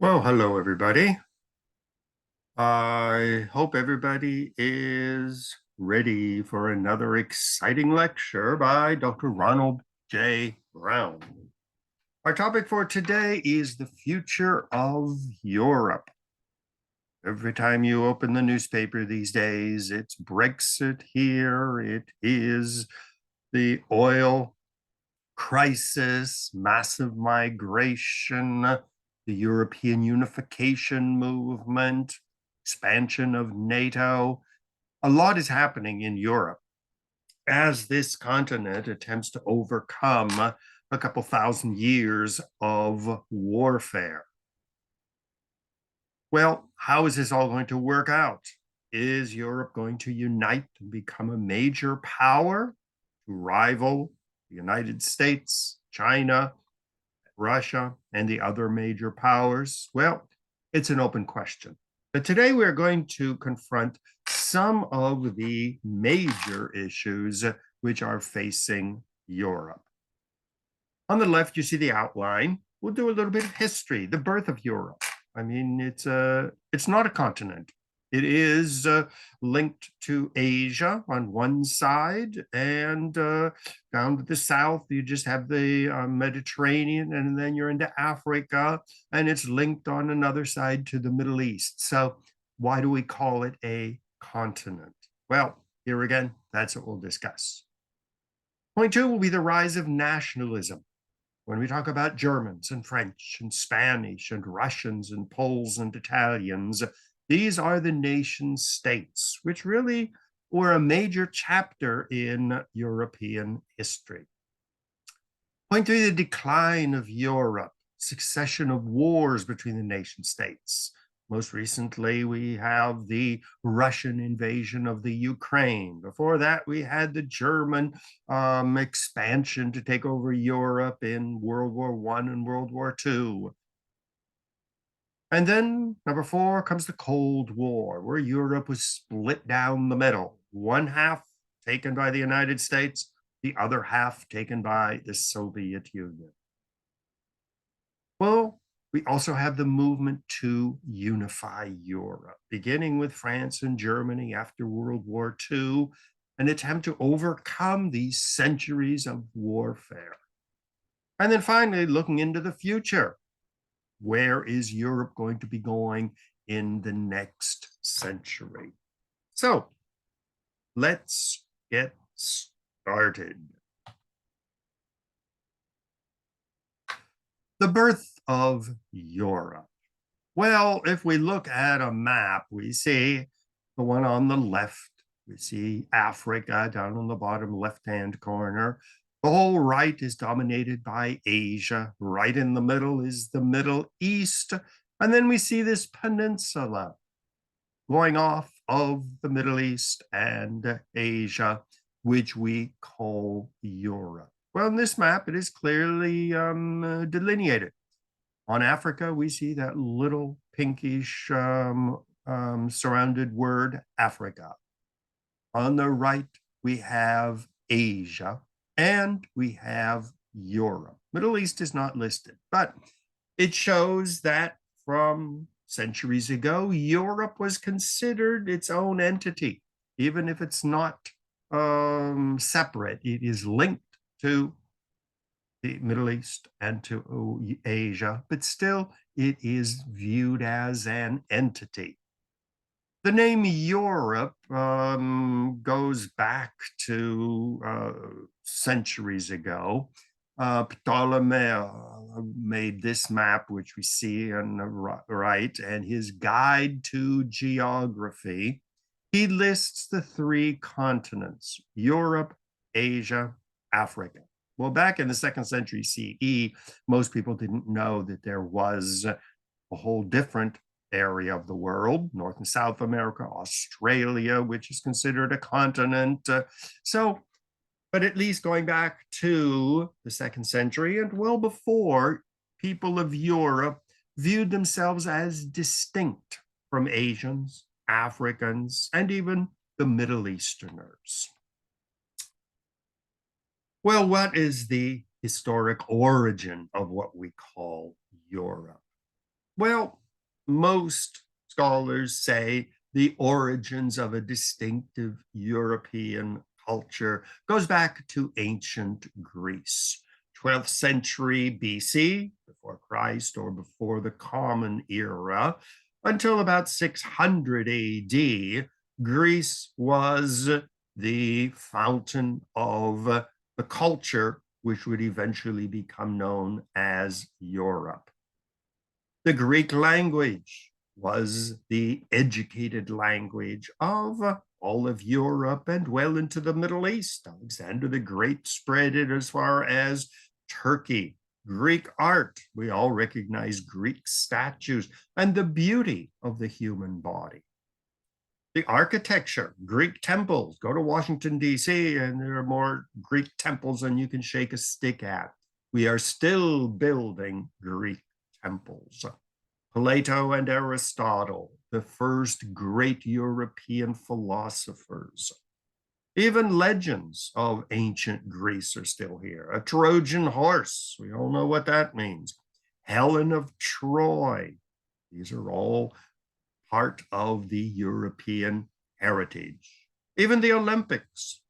Well, hello, everybody. I hope everybody is ready for another exciting lecture by Dr. Ronald J. Brown. Our topic for today is the future of Europe. Every time you open the newspaper these days, it's Brexit here, it is the oil crisis, massive migration, the European unification movement, expansion of NATO. A lot is happening in Europe as this continent attempts to overcome a couple thousand years of warfare. Well, how is this all going to work out? Is Europe going to unite and become a major power to rival the United States, China, Russia, and the other major powers? Well, it's an open question. But today we're going to confront some of the major issues which are facing Europe. On the left, you see the outline. We'll do a little bit of history, the birth of Europe. I mean, it's not a continent. It is linked to Asia on one side, and down to the south, you just have the Mediterranean, and then you're into Africa, and it's linked on another side to the Middle East. So, why do we call it a continent? Well, here again, that's what we'll discuss. Point two will be the rise of nationalism. When we talk about Germans and French and Spanish and Russians and Poles and Italians, these are the nation states, which really were a major chapter in European history. Point three, the decline of Europe, succession of wars between the nation states. Most recently, we have the Russian invasion of the Ukraine. Before that, we had the German expansion to take over Europe in World War I and World War II. And then number four comes the Cold War, where Europe was split down the middle. One half taken by the United States, the other half taken by the Soviet Union. Well, we also have the movement to unify Europe, beginning with France and Germany after World War II, an attempt to overcome these centuries of warfare. And then finally, looking into the future, where is Europe going to be going in the next century? So let's get started. The birth of Europe. Well, if we look at a map, we see the one on the left. We see Africa down on the bottom left-hand corner. The whole right is dominated by Asia. Right in the middle is the Middle East. And then we see this peninsula going off of the Middle East and Asia, which we call Europe. Well, in this map, it is clearly delineated. On Africa, we see that little pinkish surrounded word, Africa. On the right, we have Asia, and we have Europe. Middle East is not listed, but it shows that from centuries ago, Europe was considered its own entity, even if it's not separate. It is linked to the Middle East and to Asia, but still it is viewed as an entity. The name Europe goes back to centuries ago. Ptolemy made this map, which we see on the right, and his guide to geography. He lists the three continents, Europe, Asia, Africa. Well, back in the second century CE, most people didn't know that there was a whole different area of the world, North and South America, Australia, which is considered a continent. But at least going back to the second century and well before, people of Europe viewed themselves as distinct from Asians, Africans, and even the Middle Easterners. Well, what is the historic origin of what we call Europe? Well, most scholars say the origins of a distinctive European culture goes back to ancient Greece. 12th century BC, before Christ or before the Common Era, until about 600 AD, Greece was the fountain of the culture which would eventually become known as Europe. The Greek language was the educated language of all of Europe and well into the Middle East. Alexander the Great spread it as far as Turkey. Greek art, we all recognize Greek statues and the beauty of the human body. The architecture, Greek temples. Go to Washington, D.C., and there are more Greek temples than you can shake a stick at. We are still building Greek temples. Plato and Aristotle, the first great European philosophers. Even legends of ancient Greece are still here. A Trojan horse, we all know what that means. Helen of Troy, these are all part of the European heritage. Even the Olympics,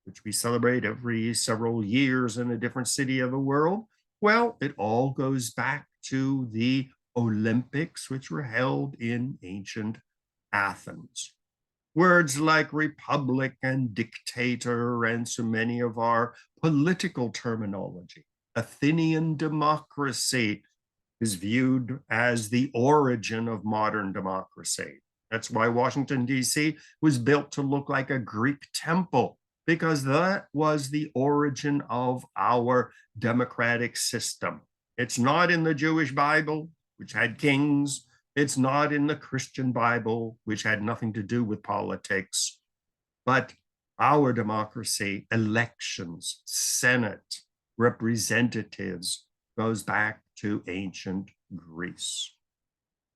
which we celebrate every several years in a different city of the world, well, it all goes back to the Olympics, which were held in ancient Athens. Words like republic and dictator and so many of our political terminology. Athenian democracy is viewed as the origin of modern democracy. That's why Washington, D.C. was built to look like a Greek temple, because that was the origin of our democratic system. It's not in the Jewish Bible, which had kings. It's not in the Christian Bible, which had nothing to do with politics. But our democracy, elections, Senate, representatives, goes back to ancient Greece.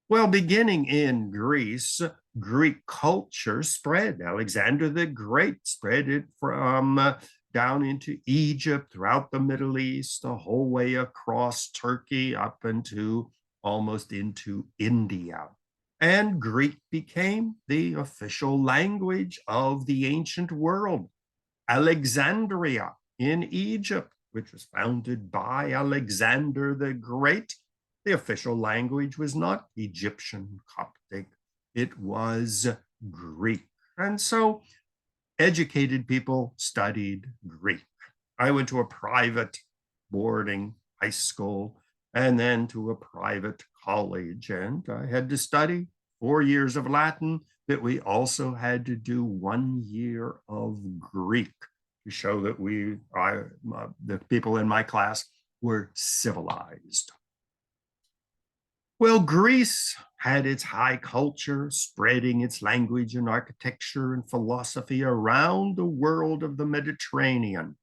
Well, beginning in Greece, Greek culture spread. Alexander the Great spread it from down into Egypt, throughout the Middle East, the whole way across Turkey, up into almost into India. And Greek became the official language of the ancient world. Alexandria in Egypt, which was founded by Alexander the Great, the official language was not Egyptian Coptic, it was Greek. And so educated people studied Greek. I went to a private boarding high school and then to a private college, and I had to study 4 years of Latin, but we also had to do 1 year of Greek to show that the people in my class were civilized. Well, Greece had its high culture, spreading its language and architecture and philosophy around the world of the Mediterranean.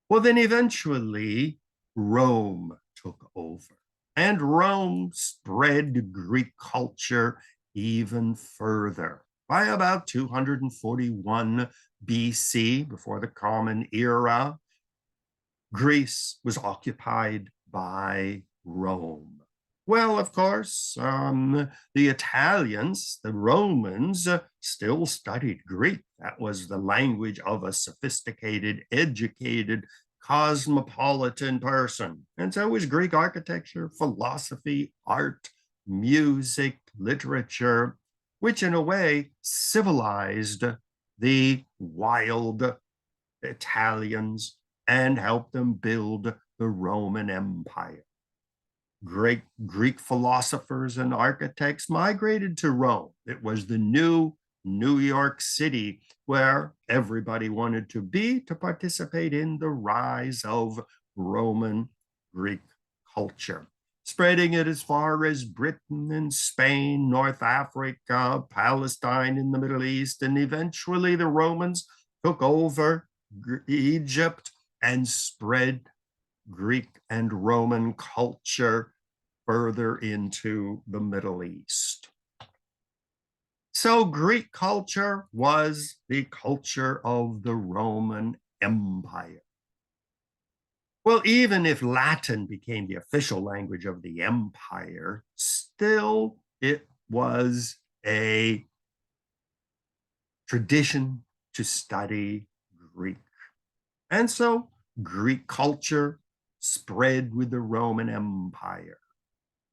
Well, then eventually Rome took over, and Rome spread Greek culture even further. By about 241 BC, before the Common Era, Greece was occupied by Rome. Well, of course, the Italians, the Romans, still studied Greek. That was the language of a sophisticated, educated, cosmopolitan person. And so was Greek architecture, philosophy, art, music, literature, which in a way civilized the wild Italians and helped them build the Roman Empire. Great Greek philosophers and architects migrated to Rome. It was the new New York City where everybody wanted to be to participate in the rise of Roman Greek culture, spreading it as far as Britain and Spain, North Africa, Palestine in the Middle East, and eventually the Romans took over Egypt and spread Greek and Roman culture further into the Middle East. So Greek culture was the culture of the Roman Empire. Well, even if Latin became the official language of the empire, still it was a tradition to study Greek. And so Greek culture spread with the Roman Empire.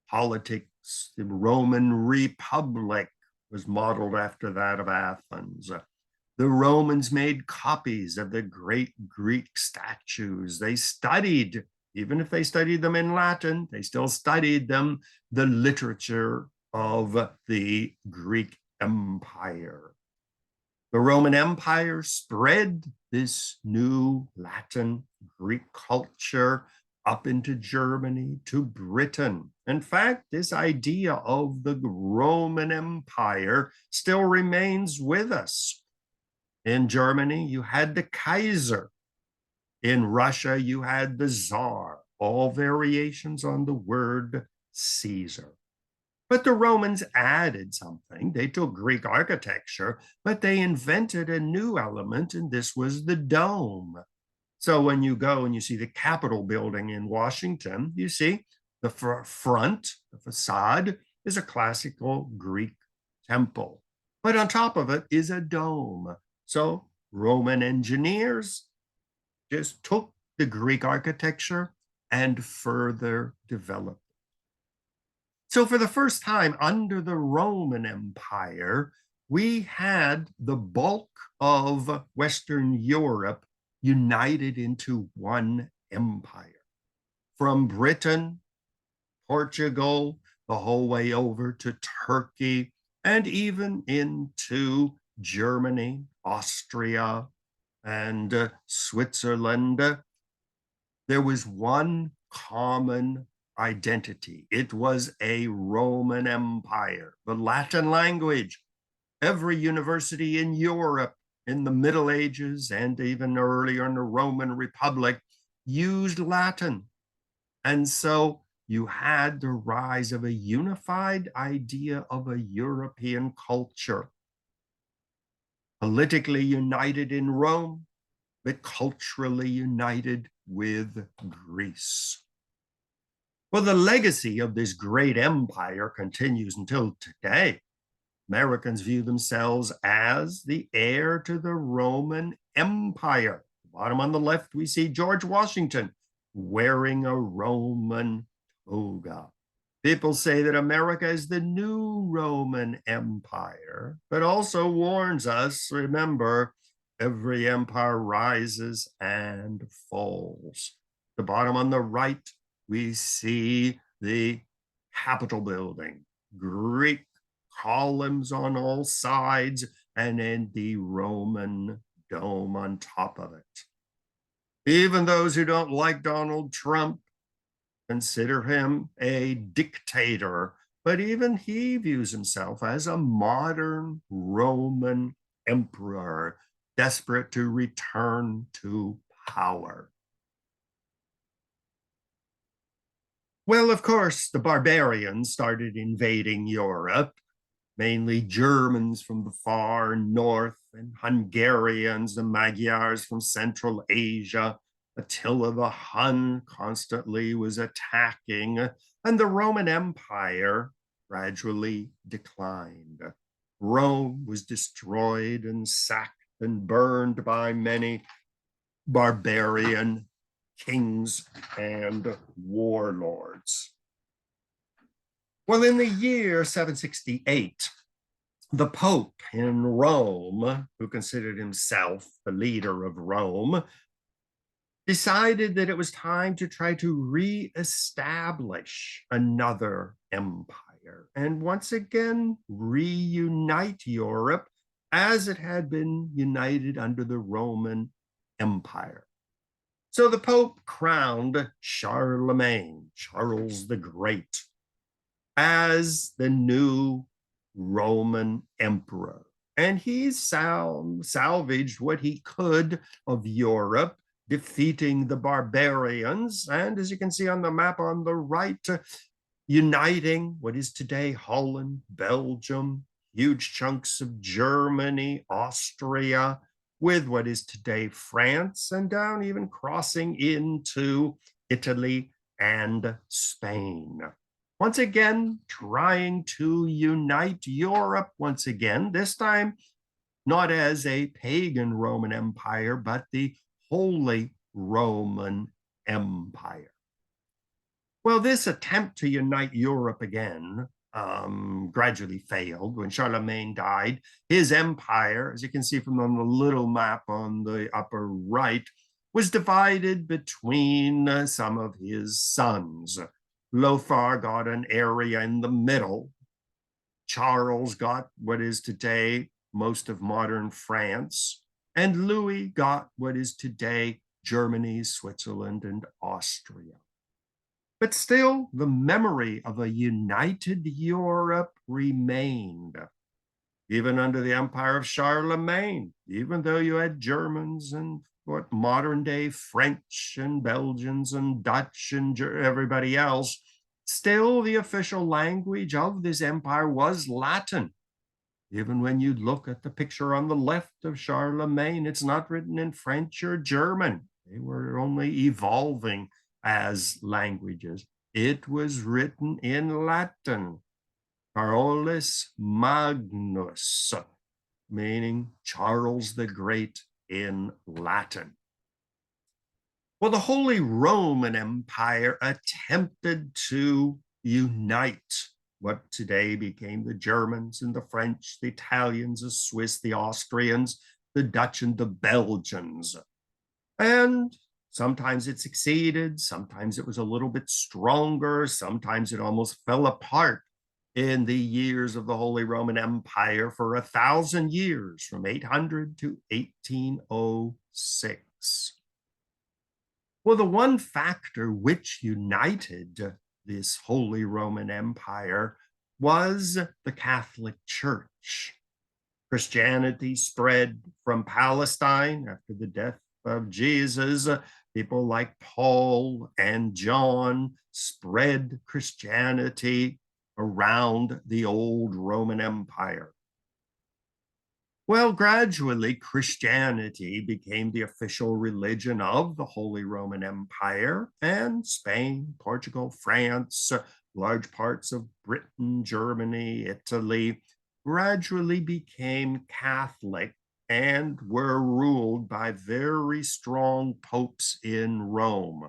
Politics, the Roman Republic was modeled after that of Athens. The Romans made copies of the great Greek statues. They studied, even if they studied them in Latin, they still studied them, the literature of the Greek Empire. The Roman Empire spread this new Latin Greek culture up into Germany, to Britain. In fact, this idea of the Roman Empire still remains with us. In Germany, you had the Kaiser. In Russia, you had the Tsar, all variations on the word Caesar. But the Romans added something. They took Greek architecture, but they invented a new element, and this was the dome. So when you go and you see the Capitol building in Washington, you see the front, the facade, is a classical Greek temple. But on top of it is a dome. So Roman engineers just took the Greek architecture and further developed. So for the first time under the Roman Empire, we had the bulk of Western Europe united into one empire. From Britain, Portugal, the whole way over to Turkey, and even into Germany, Austria, and Switzerland, there was one common identity. It was a Roman Empire, the Latin language. Every university in Europe in the Middle Ages and even earlier in the Roman Republic used Latin. And so you had the rise of a unified idea of a European culture, politically united in Rome, but culturally united with Greece. Well, the legacy of this great empire continues until today. Americans view themselves as the heir to the Roman Empire. Bottom on the left, we see George Washington wearing a Roman toga. People say that America is the new Roman Empire, but also warns us, remember, every empire rises and falls. The bottom on the right, we see the Capitol building, Greek columns on all sides, and then the Roman dome on top of it. Even those who don't like Donald Trump consider him a dictator, but even he views himself as a modern Roman emperor, desperate to return to power. Well, of course, the barbarians started invading Europe, mainly Germans from the far north and Hungarians, the Magyars from Central Asia. Attila the Hun constantly was attacking, and the Roman Empire gradually declined. Rome was destroyed and sacked and burned by many barbarian kings and warlords. Well, in the year 768, the Pope in Rome, who considered himself the leader of Rome, decided that it was time to try to reestablish another empire and once again reunite Europe as it had been united under the Roman Empire. So the Pope crowned Charlemagne, Charles the Great, as the new Roman emperor. And he salvaged what he could of Europe, defeating the barbarians. And as you can see on the map on the right, uniting what is today Holland, Belgium, huge chunks of Germany, Austria, with what is today France and down even crossing into Italy and Spain. Once again, trying to unite Europe once again, this time not as a pagan Roman Empire, but the Holy Roman Empire. Well, this attempt to unite Europe again gradually failed when Charlemagne died. His empire, as you can see from the little map on the upper right, was divided between some of his sons. Lothar got an area in the middle. Charles got what is today most of modern France. And Louis got what is today Germany, Switzerland, and Austria. But still, the memory of a united Europe remained. Even under the empire of Charlemagne, even though you had Germans and what modern day French and Belgians and Dutch and everybody else, still the official language of this empire was Latin. Even when you look at the picture on the left of Charlemagne, it's not written in French or German. They were only evolving as languages. It was written in Latin. Carolus Magnus, meaning Charles the Great in Latin. Well, the Holy Roman Empire attempted to unite what today became the Germans and the French, the Italians, the Swiss, the Austrians, the Dutch, and the Belgians. And sometimes it succeeded, sometimes it was a little bit stronger, sometimes it almost fell apart in the years of the Holy Roman Empire for 1,000 years, from 800 to 1806. Well, the one factor which united this Holy Roman Empire was the Catholic Church. Christianity spread from Palestine after the death of Jesus. People like Paul and John spread Christianity around the old Roman Empire. Well, gradually, Christianity became the official religion of the Holy Roman Empire, and Spain, Portugal, France, large parts of Britain, Germany, Italy, gradually became Catholic and were ruled by very strong popes in Rome,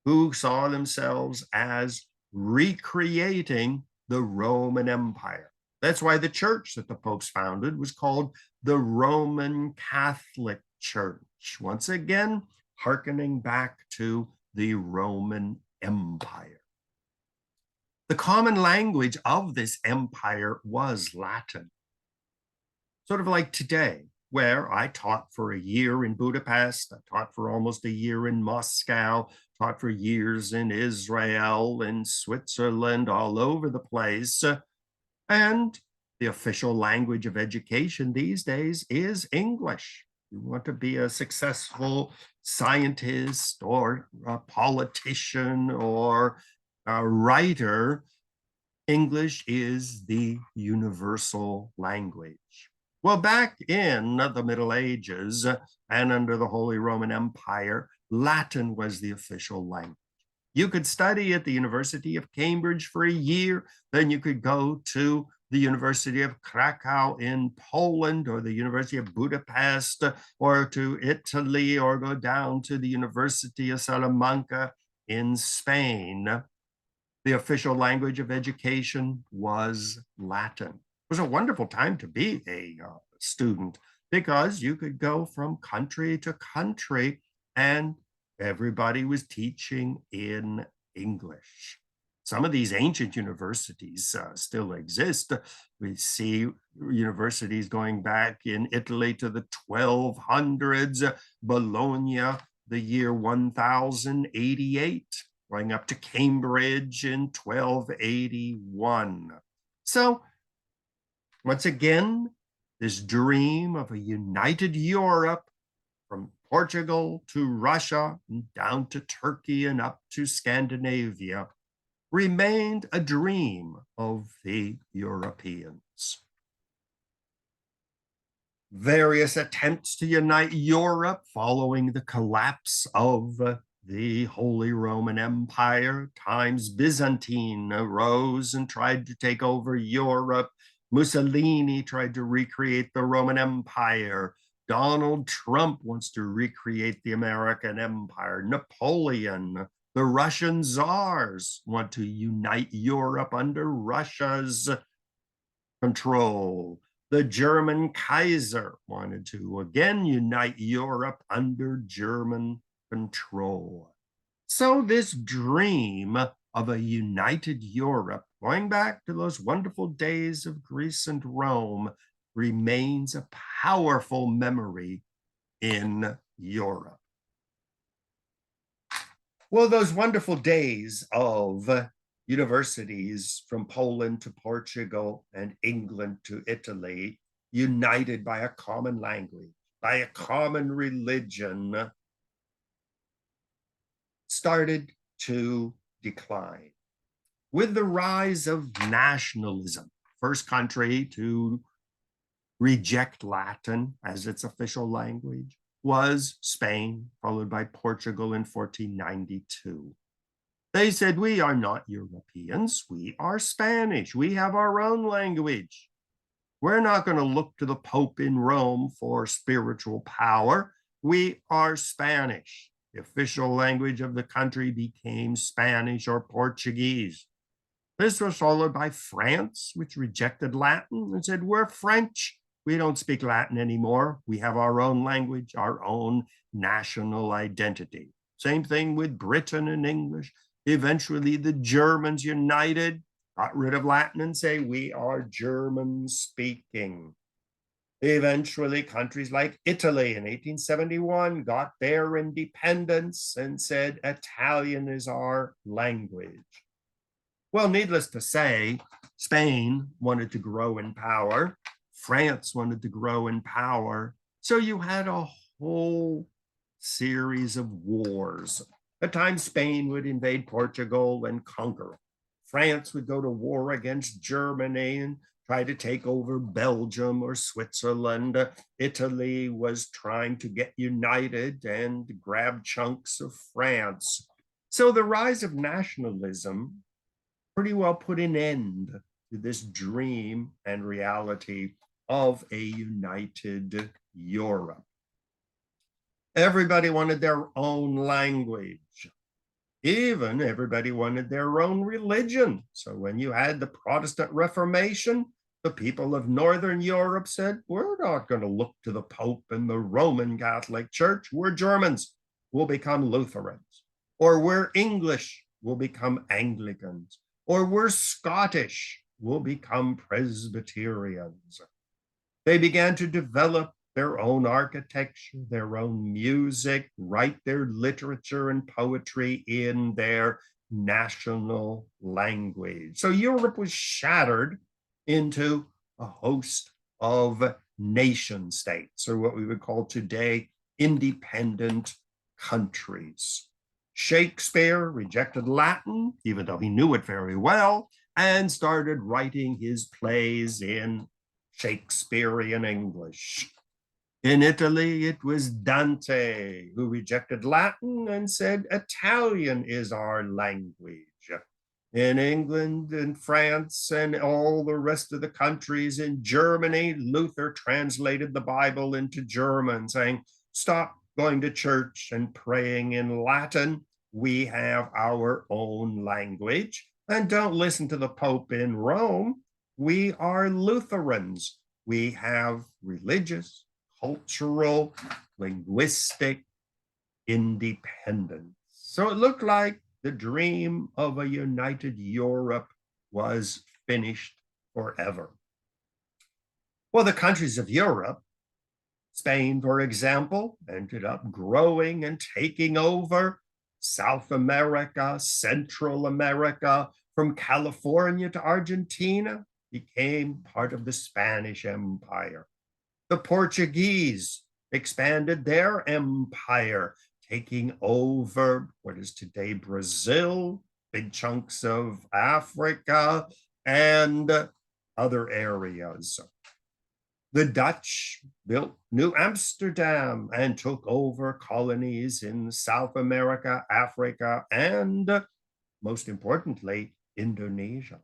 who saw themselves as recreating the Roman Empire. That's why the church that the popes founded was called the Roman Catholic Church. Once again, hearkening back to the Roman Empire. The common language of this empire was Latin. Sort of like today, where I taught for a year in Budapest, I taught for almost a year in Moscow, taught for years in Israel, in Switzerland, all over the place. And the official language of education these days is English. You want to be a successful scientist or a politician or a writer, English is the universal language. Well, back in the Middle Ages and under the Holy Roman Empire, Latin was the official language. You could study at the University of Cambridge for a year, then you could go to the University of Krakow in Poland or the University of Budapest or to Italy or go down to the University of Salamanca in Spain. The official language of education was Latin. It was a wonderful time to be a student because you could go from country to country and everybody was teaching in English. Some of these ancient universities still exist. We see universities going back in Italy to the 1200s, Bologna, the year 1088, going up to Cambridge in 1281. So, once again, this dream of a united Europe from Portugal to Russia and down to Turkey and up to Scandinavia remained a dream of the Europeans. various attempts to unite Europe following the collapse of the Holy Roman Empire. Times Byzantine arose and tried to take over Europe. Mussolini tried to recreate the Roman Empire. Donald Trump wants to recreate the American Empire. Napoleon, the Russian czars want to unite Europe under Russia's control. The German Kaiser wanted to again unite Europe under German control. So this dream of a united Europe, going back to those wonderful days of Greece and Rome, remains a powerful memory in Europe. Well, those wonderful days of universities from Poland to Portugal and England to Italy, united by a common language, by a common religion, started to decline. With the rise of nationalism, first country to reject Latin as its official language was Spain, followed by Portugal in 1492. They said, we are not Europeans, we are Spanish, we have our own language. We're not going to look to the Pope in Rome for spiritual power. We are Spanish. The official language of the country became Spanish or Portuguese. This was followed by France, which rejected Latin and said, we're French. We don't speak Latin anymore. We have our own language, our own national identity. Same thing with Britain and English. Eventually, the Germans united, got rid of Latin and say, we are German speaking. Eventually, countries like Italy in 1871 got their independence and said, Italian is our language. Well, needless to say, Spain wanted to grow in power. France wanted to grow in power. So you had a whole series of wars. At times, Spain would invade Portugal and conquer. France would go to war against Germany and try to take over Belgium or Switzerland. Italy was trying to get united and grab chunks of France. So the rise of nationalism pretty well put an end to this dream and reality of a united Europe. Everybody wanted their own language. Even everybody wanted their own religion. So when you had the Protestant Reformation, the people of Northern Europe said, we're not going to look to the Pope and the Roman Catholic Church. We're Germans. We'll become Lutherans. Or we're English. We'll become Anglicans. Or we're Scottish. We'll become Presbyterians. They began to develop their own architecture, their own music, write their literature and poetry in their national language. So Europe was shattered into a host of nation states, or what we would call today independent countries. Shakespeare rejected Latin, even though he knew it very well, and started writing his plays in Shakespearean English. In Italy, it was Dante who rejected Latin and said, Italian is our language. In England and France and all the rest of the countries, in Germany, Luther translated the Bible into German, saying, stop going to church and praying in Latin. We have our own language. And don't listen to the Pope in Rome. We are Lutherans. We have religious, cultural, linguistic independence. So it looked like the dream of a united Europe was finished forever. Well, the countries of Europe, Spain, for example, ended up growing and taking over South America, Central America, from California to Argentina, became part of the Spanish Empire. The Portuguese expanded their empire, taking over what is today Brazil, big chunks of Africa, and other areas. The Dutch built New Amsterdam and took over colonies in South America, Africa, and most importantly, Indonesia.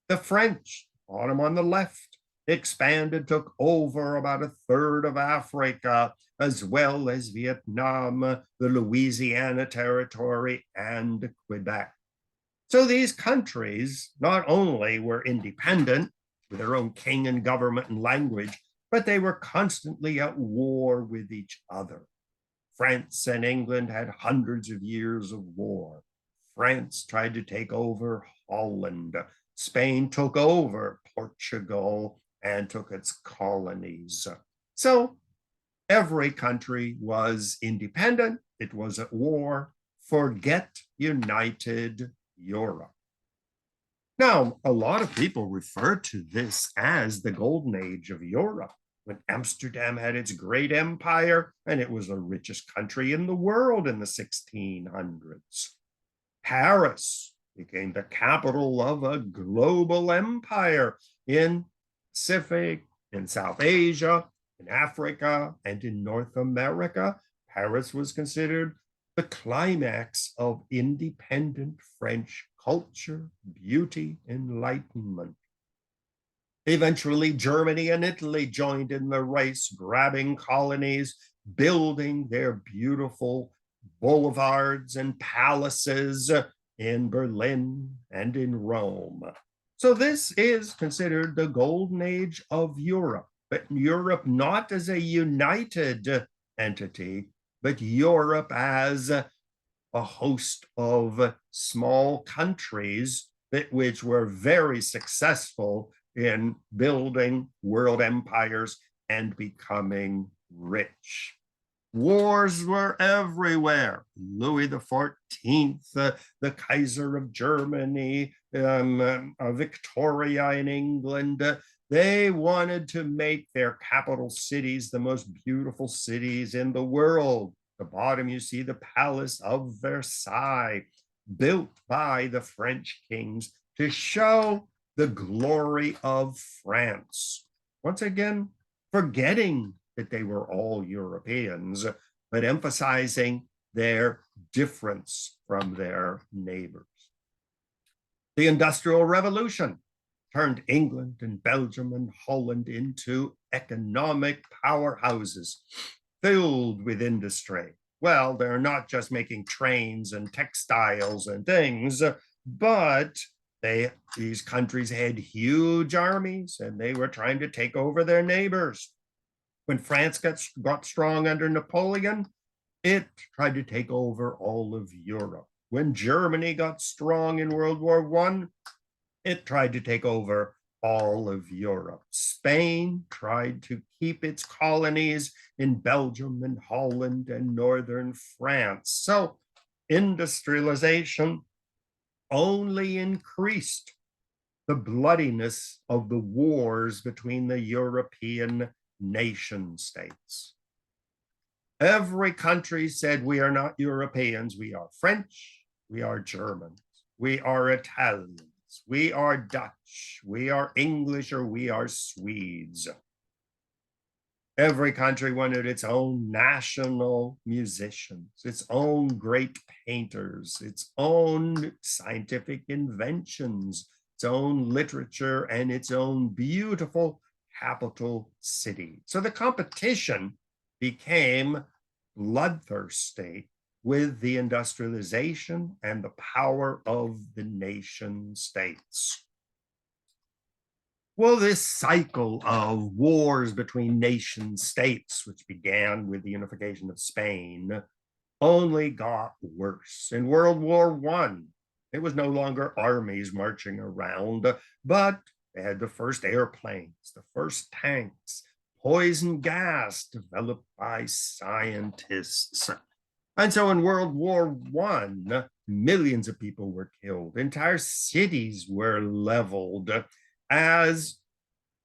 The French, bottom on the left, expanded, took over about a third of Africa, as well as Vietnam, the Louisiana Territory, and Quebec. So these countries not only were independent with their own king and government and language, but they were constantly at war with each other. France and England had hundreds of years of war. France tried to take over Holland. Spain took over Portugal and took its colonies. So every country was independent. It was at war. Forget United Europe. Now, a lot of people refer to this as the golden age of Europe, when Amsterdam had its great empire and it was the richest country in the world in the 1600s. Paris became the capital of a global empire in Pacific, in South Asia, in Africa, and in North America. Paris was considered the climax of independent French culture, beauty, enlightenment. Eventually, Germany and Italy joined in the race, grabbing colonies, building their beautiful boulevards and palaces in Berlin and in Rome. So this is considered the golden age of Europe, but Europe not as a united entity, but Europe as a host of small countries which were very successful in building world empires and becoming rich. Wars were everywhere. Louis XIV, the Kaiser of Germany, Victoria in England, they wanted to make their capital cities the most beautiful cities in the world. At the bottom, you see the Palace of Versailles, built by the French kings to show the glory of France. Once again, forgetting that they were all Europeans, but emphasizing their difference from their neighbors. The Industrial Revolution turned England and Belgium and Holland into economic powerhouses filled with industry. Well, they're not just making trains and textiles and things, but these countries had huge armies and they were trying to take over their neighbors. When France got strong under Napoleon, it tried to take over all of Europe. When Germany got strong in World War I, it tried to take over all of Europe. Spain tried to keep its colonies in Belgium and Holland and northern France. So industrialization only increased the bloodiness of the wars between the European nation states. Every country said, we are not Europeans, we are French, we are Germans, we are Italians, we are Dutch, we are English, or we are Swedes. Every country wanted its own national musicians, its own great painters, its own scientific inventions, its own literature, and its own beautiful capital city. So the competition became bloodthirsty with the industrialization and the power of the nation states. Well, this cycle of wars between nation states, which began with the unification of Spain, only got worse. In World War I, it was no longer armies marching around, but they had the first airplanes, the first tanks, poison gas developed by scientists. And so in World War I, millions of people were killed. Entire cities were leveled as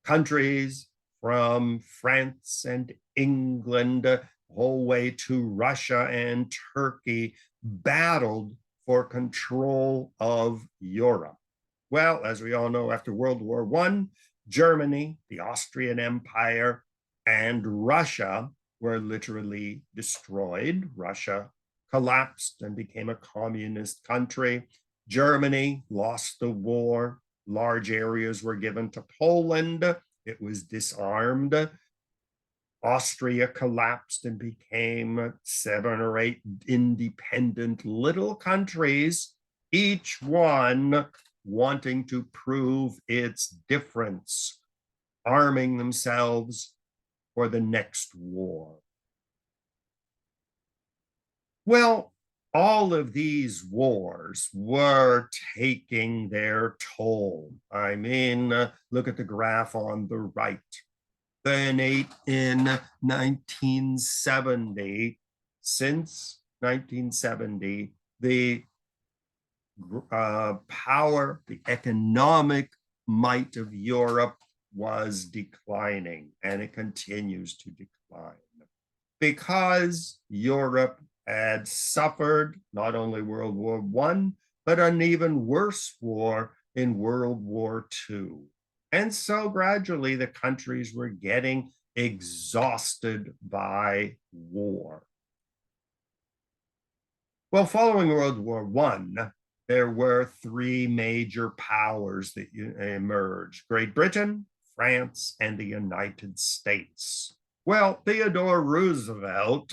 countries from France and England, the whole way to Russia and Turkey, battled for control of Europe. Well, as we all know, after World War I, Germany, the Austrian Empire, and Russia were literally destroyed. Russia collapsed and became a communist country. Germany lost the war. Large areas were given to Poland. It was disarmed. Austria collapsed and became 7 or 8 independent little countries, each one wanting to prove its difference, arming themselves for the next war. Well, all of these wars were taking their toll. I mean, look at the graph on the right. Then in 1970, since 1970, the power, the economic might of Europe was declining, and it continues to decline because Europe had suffered not only World War I, but an even worse war in World War II. And so gradually the countries were getting exhausted by war. Well, following World War I, there were 3 major powers that emerged: Great Britain, France, and the United States. Well, Theodore Roosevelt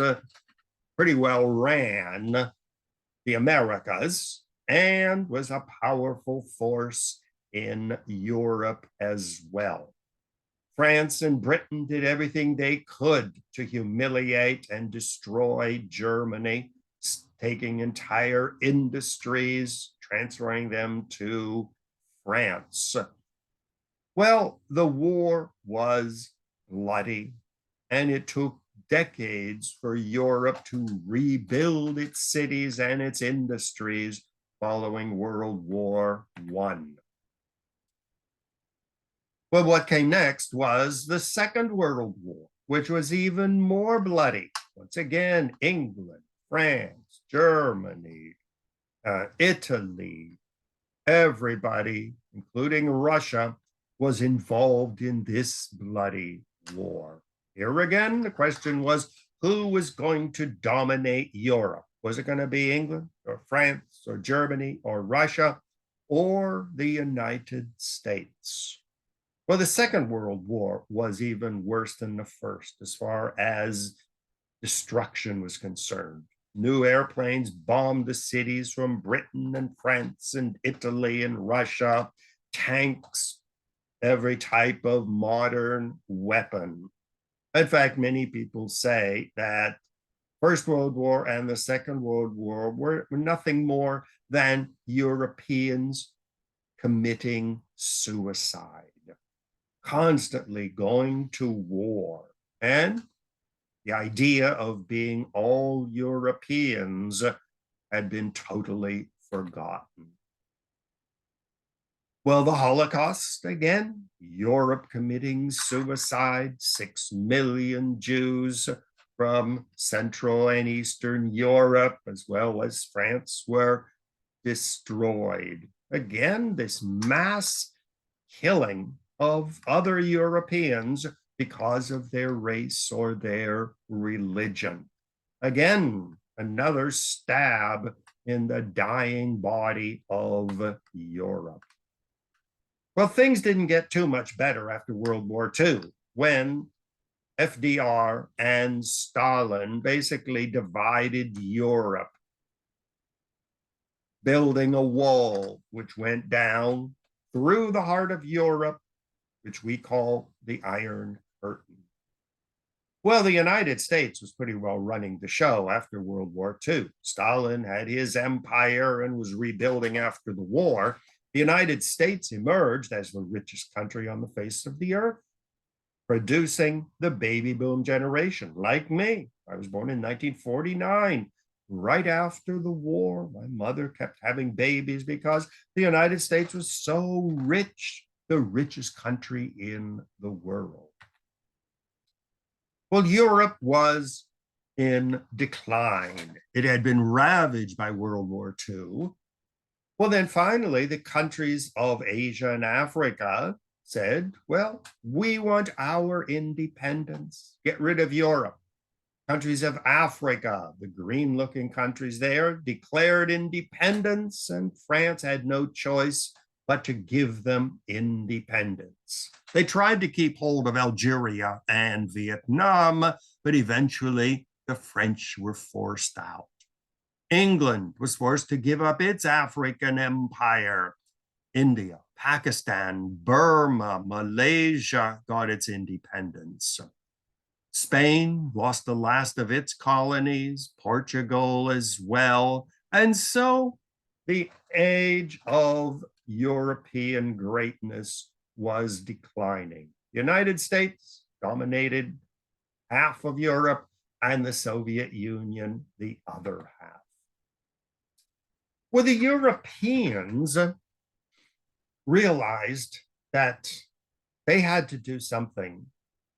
pretty well ran the Americas and was a powerful force in Europe as well. France and Britain did everything they could to humiliate and destroy Germany, taking entire industries, transferring them to France. Well, the war was bloody, and it took decades for Europe to rebuild its cities and its industries following World War I. Well, what came next was the Second World War, which was even more bloody. Once again, England, France, Germany, Italy, everybody, including Russia, was involved in this bloody war. Here again, the question was, who was going to dominate Europe? Was it going to be England or France or Germany or Russia or the United States? Well, the Second World War was even worse than the first as far as destruction was concerned. New airplanes bombed the cities from Britain and France and Italy and Russia, tanks, every type of modern weapon. In fact, many people say that First World War and the Second World War were nothing more than Europeans committing suicide, constantly going to war. And the idea of being all Europeans had been totally forgotten. Well, the Holocaust, again, Europe committing suicide, 6 million Jews from Central and Eastern Europe, as well as France, were destroyed. Again, this mass killing of other Europeans because of their race or their religion. Again, another stab in the dying body of Europe. Well, things didn't get too much better after World War II, when FDR and Stalin basically divided Europe, building a wall which went down through the heart of Europe, which we call the Iron Curtain. Well, the United States was pretty well running the show after World War II. Stalin had his empire and was rebuilding after the war. The United States emerged as the richest country on the face of the earth, producing the baby boom generation, like me. I was born in 1949. Right after the war, my mother kept having babies because the United States was so rich, the richest country in the world. Well, Europe was in decline. It had been ravaged by World War II. Well, then finally, the countries of Asia and Africa said, well, we want our independence. Get rid of Europe. Countries of Africa, the green looking countries there, declared independence, and France had no choice but to give them independence. They tried to keep hold of Algeria and Vietnam, but eventually the French were forced out. England was forced to give up its African empire. India, Pakistan, Burma, Malaysia got its independence. Spain lost the last of its colonies, Portugal as well. And so the age of European greatness was declining. The United States dominated half of Europe and the Soviet Union the other half. Well, the Europeans realized that they had to do something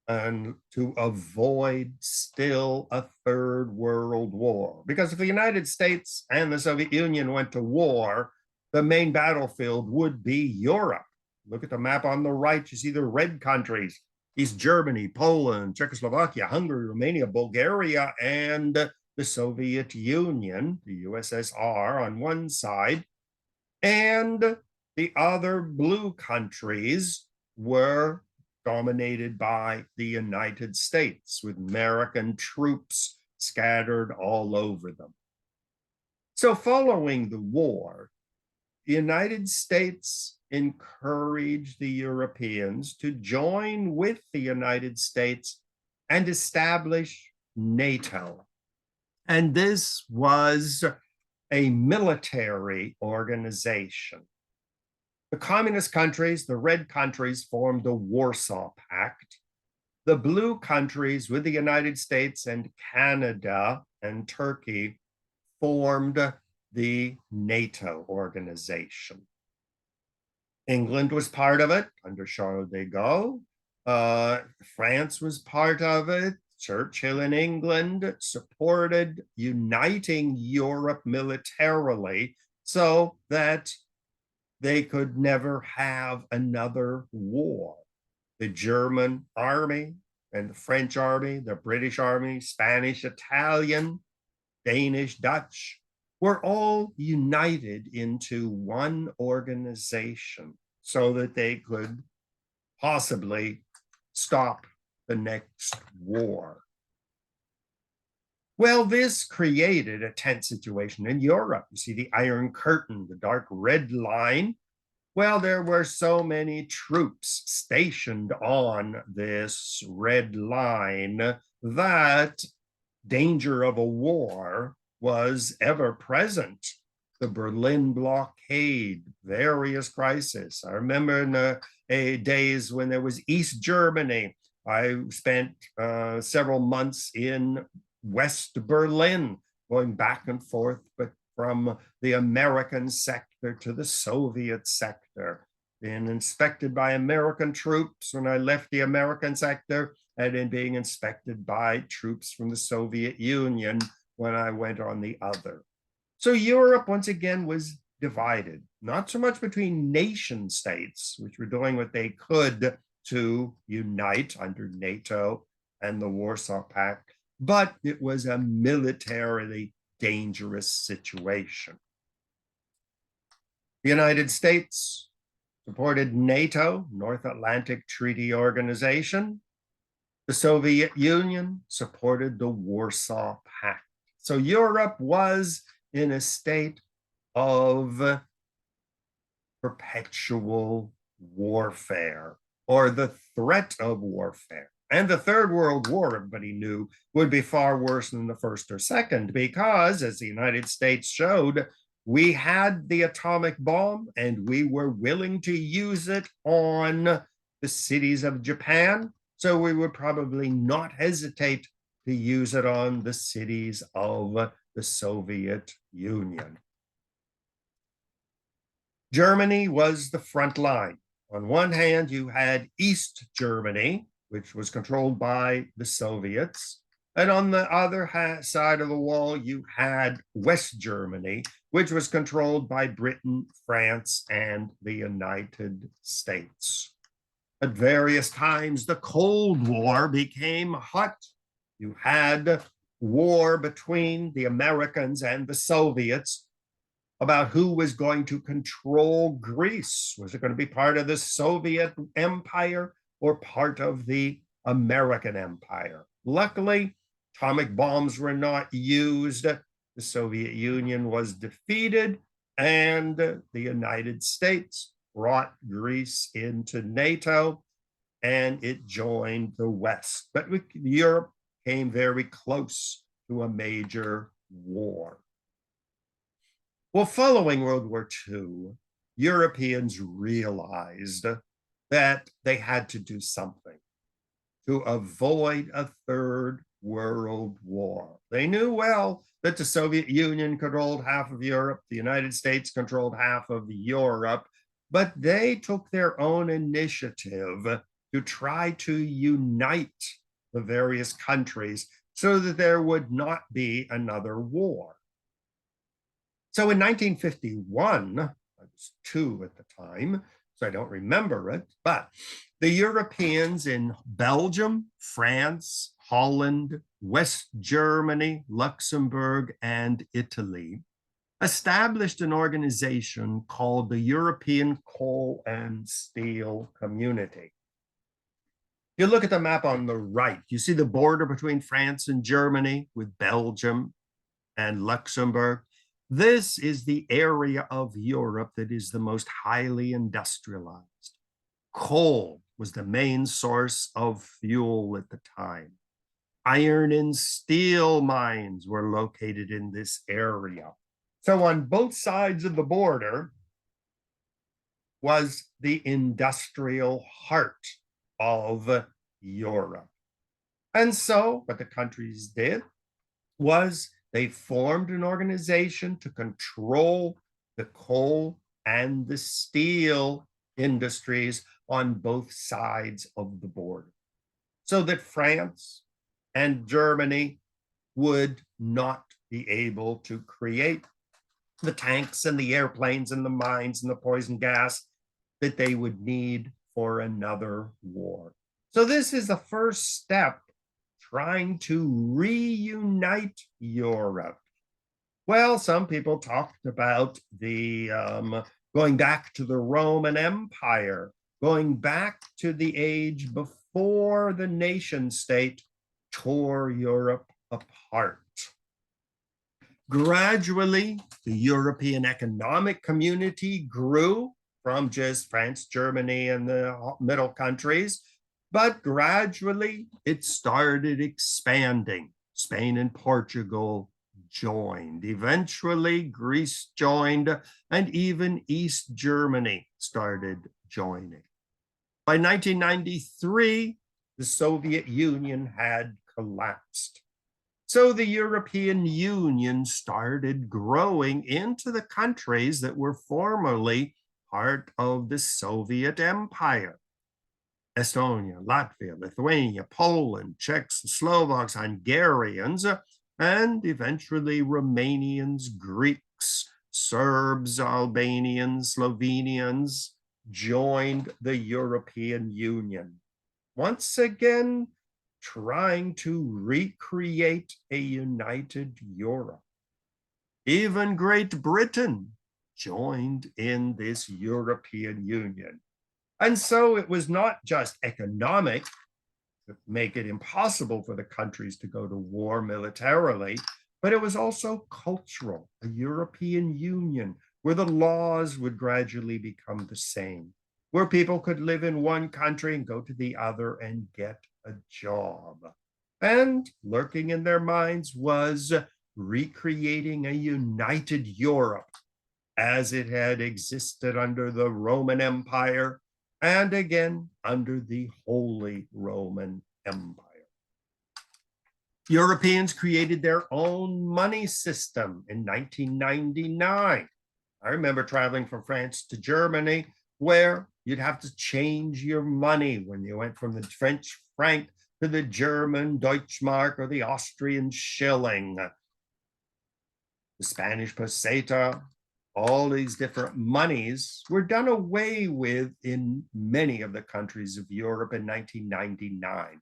and to avoid still a third world war. Because if the United States and the Soviet Union went to war, the main battlefield would be Europe. Look at the map on the right, you see the red countries, East Germany, Poland, Czechoslovakia, Hungary, Romania, Bulgaria, and the Soviet Union, the USSR on one side, and the other blue countries were dominated by the United States, with American troops scattered all over them. So following the war, the United States encouraged the Europeans to join with the United States and establish NATO. And this was a military organization. The communist countries, the red countries, formed the Warsaw Pact. The blue countries, with the United States and Canada and Turkey, formed the NATO organization. England was part of it under Charles de Gaulle. France was part of it. Churchill in England supported uniting Europe militarily so that they could never have another war. The German army and the French army, the British army, Spanish, Italian, Danish, Dutch, were all united into one organization so that they could possibly stop the next war. Well, this created a tense situation in Europe. You see the Iron Curtain, the dark red line. Well, there were so many troops stationed on this red line that danger of a war was ever present. The Berlin blockade, various crises. I remember in the days when there was East Germany. I spent several months in West Berlin, going back and forth, but from the American sector to the Soviet sector, being inspected by American troops when I left the American sector, and then being inspected by troops from the Soviet Union when I went on the other. So Europe, once again, was divided, not so much between nation states, which were doing what they could to unite under NATO and the Warsaw Pact, but it was a militarily dangerous situation. The United States supported NATO, North Atlantic Treaty Organization. The Soviet Union supported the Warsaw Pact. So Europe was in a state of perpetual warfare, or the threat of warfare. And the Third World War, everybody knew, would be far worse than the First or Second, because, as the United States showed, we had the atomic bomb and we were willing to use it on the cities of Japan. So we would probably not hesitate to use it on the cities of the Soviet Union. Germany was the front line. On one hand, you had East Germany, which was controlled by the Soviets. And on the other side of the wall, you had West Germany, which was controlled by Britain, France, and the United States. At various times, the Cold War became hot. You had war between the Americans and the Soviets about who was going to control Greece. Was it going to be part of the Soviet Empire or part of the American Empire? Luckily, atomic bombs were not used. The Soviet Union was defeated, and the United States brought Greece into NATO, and it joined the West. But Europe came very close to a major war. Well, following World War II, Europeans realized that they had to do something to avoid a third world war. They knew well that the Soviet Union controlled half of Europe, the United States controlled half of Europe, but they took their own initiative to try to unite the various countries so that there would not be another war. So in 1951, I was 2 at the time, so I don't remember it, but the Europeans in Belgium, France, Holland, West Germany, Luxembourg, and Italy established an organization called the European Coal and Steel Community. You look at the map on the right, you see the border between France and Germany with Belgium and Luxembourg. This is the area of Europe that is the most highly industrialized. Coal was the main source of fuel at the time. Iron and steel mines were located in this area. So on both sides of the border was the industrial heart of Europe. And so what the countries did was they formed an organization to control the coal and the steel industries on both sides of the border, so that France and Germany would not be able to create the tanks and the airplanes and the mines and the poison gas that they would need for another war. So this is the first step trying to reunite Europe. Well, some people talked about the going back to the Roman Empire, going back to the age before the nation state tore Europe apart. Gradually, the European economic community grew from just France, Germany, and the middle countries, but gradually it started expanding. Spain and Portugal joined. Eventually, Greece joined, and even East Germany started joining. By 1993, the Soviet Union had collapsed. So the European Union started growing into the countries that were formerly part of the Soviet Empire. Estonia, Latvia, Lithuania, Poland, Czechs, Slovaks, Hungarians, and eventually Romanians, Greeks, Serbs, Albanians, Slovenians joined the European Union. Once again, trying to recreate a united Europe. Even Great Britain joined in this European Union. And so it was not just economic to make it impossible for the countries to go to war militarily, but it was also cultural, a European Union where the laws would gradually become the same, where people could live in one country and go to the other and get a job. And lurking in their minds was recreating a united Europe as it had existed under the Roman Empire and again under the Holy Roman Empire. Europeans created their own money system in 1999. I remember traveling from France to Germany, where you'd have to change your money when you went from the French franc to the German Deutschmark or the Austrian shilling. The Spanish peseta all these different monies were done away with in many of the countries of Europe in 1999.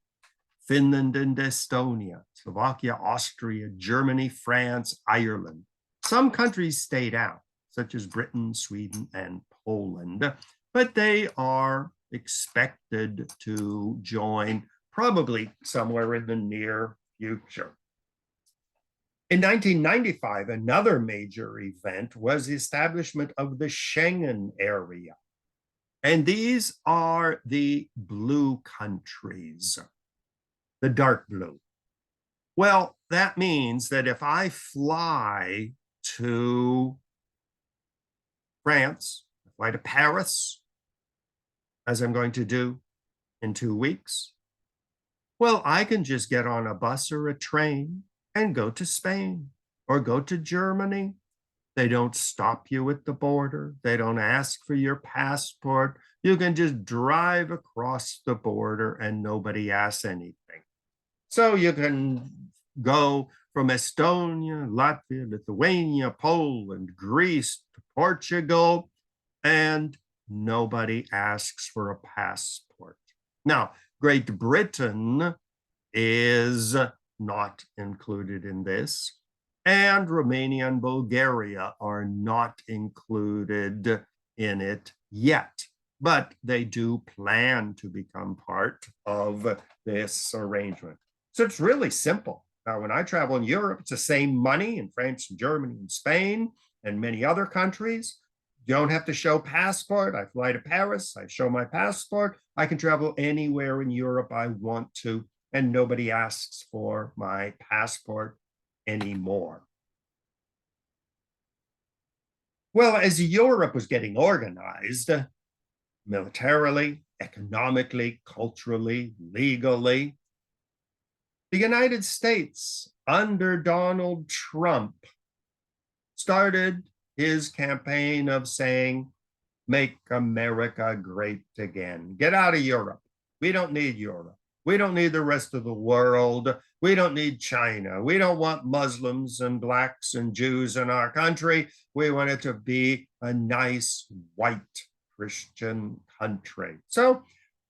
Finland and Estonia, Slovakia, Austria, Germany, France, Ireland. Some countries stayed out, such as Britain, Sweden, and Poland, but they are expected to join probably somewhere in the near future. In 1995, another major event was the establishment of the Schengen area. And these are the blue countries, the dark blue. Well, that means that if I fly to France, fly to Paris, as I'm going to do in 2 weeks, well, I can just get on a bus or a train and go to Spain or go to Germany. They don't stop you at the border. They don't ask for your passport. You can just drive across the border and nobody asks anything. So you can go from Estonia, Latvia, Lithuania, Poland, Greece to Portugal, and nobody asks for a passport. Now, Great Britain is not included in this, and Romania and Bulgaria are not included in it yet, but they do plan to become part of this arrangement. So it's really simple. Now, when I travel in Europe, it's the same money in France and Germany and Spain and many other countries. You don't have to show passport. I fly to Paris, I show my passport. I can travel anywhere in Europe I want to, and nobody asks for my passport anymore. Well, as Europe was getting organized, militarily, economically, culturally, legally, the United States under Donald Trump started his campaign of saying, make America great again. Get out of Europe. We don't need Europe. We don't need the rest of the world. We don't need China. We don't want Muslims and blacks and Jews in our country. We want it to be a nice white Christian country. So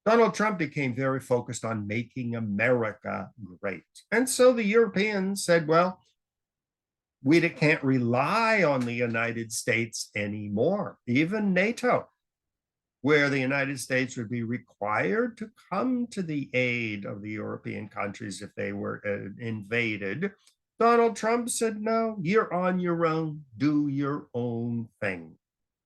Donald Trump became very focused on making America great. And so the Europeans said, well, we can't rely on the United States anymore, even NATO, where the United States would be required to come to the aid of the European countries if they were invaded. Donald Trump said, no, you're on your own, do your own thing.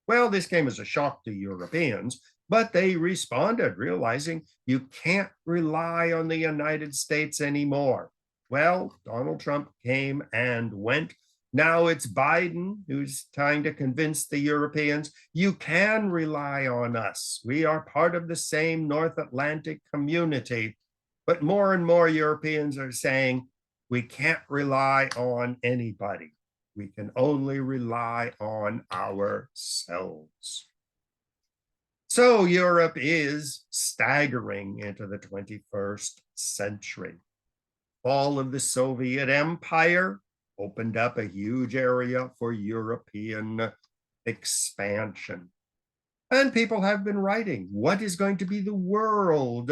Well, this came as a shock to Europeans, but they responded, realizing you can't rely on the United States anymore. Well, Donald Trump came and went. Now it's Biden who's trying to convince the Europeans, you can rely on us. We are part of the same North Atlantic community. But more and more Europeans are saying, we can't rely on anybody. We can only rely on ourselves. So Europe is staggering into the 21st century. Fall of the Soviet Empire opened up a huge area for European expansion. And people have been writing, what is going to be the world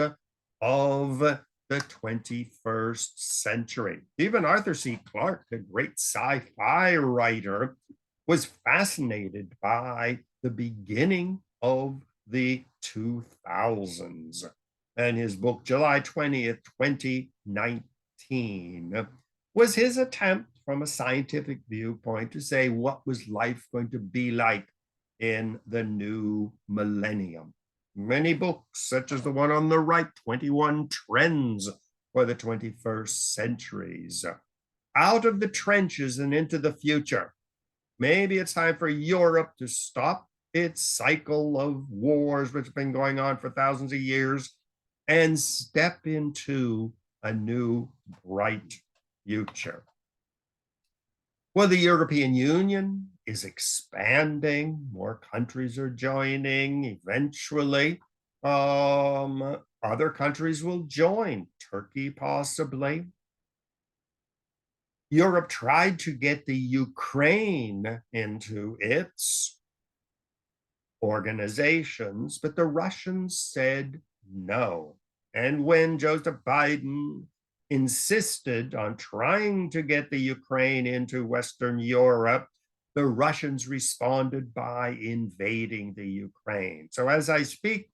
of the 21st century? Even Arthur C. Clarke, the great sci-fi writer, was fascinated by the beginning of the 2000s. And his book, July 20th, 2019, was his attempt from a scientific viewpoint to say, what was life going to be like in the new millennium? Many books, such as the one on the right, 21 Trends for the 21st Centuries. Out of the trenches and into the future. Maybe it's time for Europe to stop its cycle of wars, which have been going on for thousands of years, and step into a new, bright future. Well, the European Union is expanding. More countries are joining. Eventually, other countries will join, Turkey possibly. Europe tried to get the Ukraine into its organizations, but the Russians said no. And when Joseph Biden insisted on trying to get the Ukraine into Western Europe, the Russians responded by invading the Ukraine. So as I speak,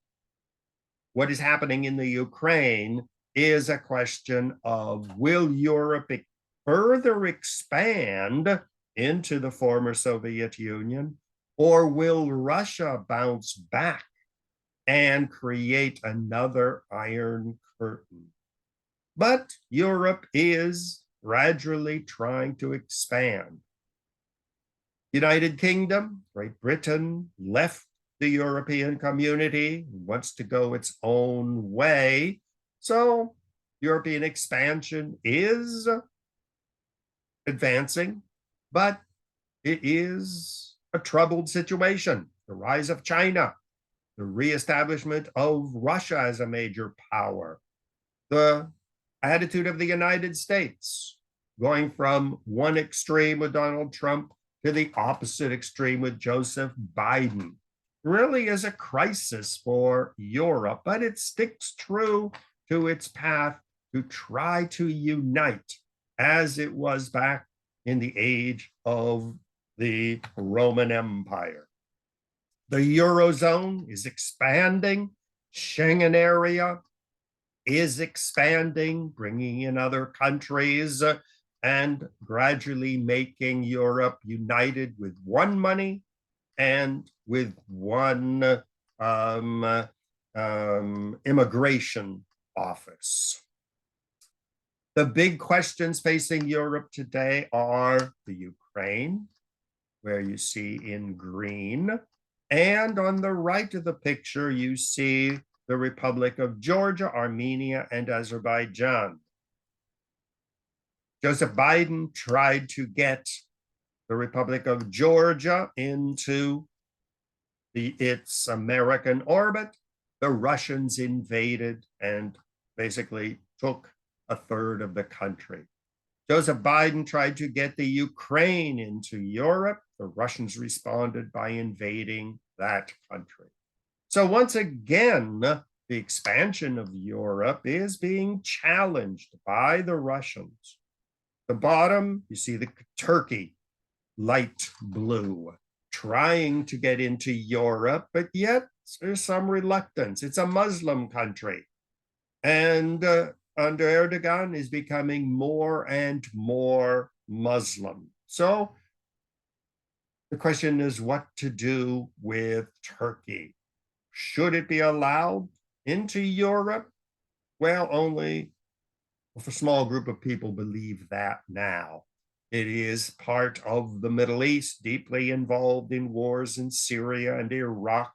what is happening in the Ukraine is a question of, will Europe further expand into the former Soviet Union, or will Russia bounce back and create another Iron Curtain? But Europe is gradually trying to expand. United Kingdom, Great Britain left the European community, wants to go its own way. So European expansion is advancing, but it is a troubled situation. The rise of China, the reestablishment of Russia as a major power, the attitude of the United States, going from one extreme with Donald Trump to the opposite extreme with Joseph Biden, really is a crisis for Europe, but it sticks true to its path to try to unite as it was back in the age of the Roman Empire. The Eurozone is expanding. Schengen area is expanding, bringing in other countries and gradually making Europe united with one money and with one immigration office. The big questions facing Europe today are the Ukraine, where you see in green, and on the right of the picture, you see the Republic of Georgia, Armenia, and Azerbaijan. Joseph Biden tried to get the Republic of Georgia into its American orbit. The Russians invaded and basically took a third of the country. Joseph Biden tried to get the Ukraine into Europe. The Russians responded by invading that country. So once again, the expansion of Europe is being challenged by the Russians. The bottom, you see the Turkey, light blue, trying to get into Europe, but yet there's some reluctance. It's a Muslim country. And under Erdogan is becoming more and more Muslim. So the question is what to do with Turkey. Should it be allowed into Europe? Well, only a small group of people believe that now. It is part of the Middle East, deeply involved in wars in Syria and Iraq.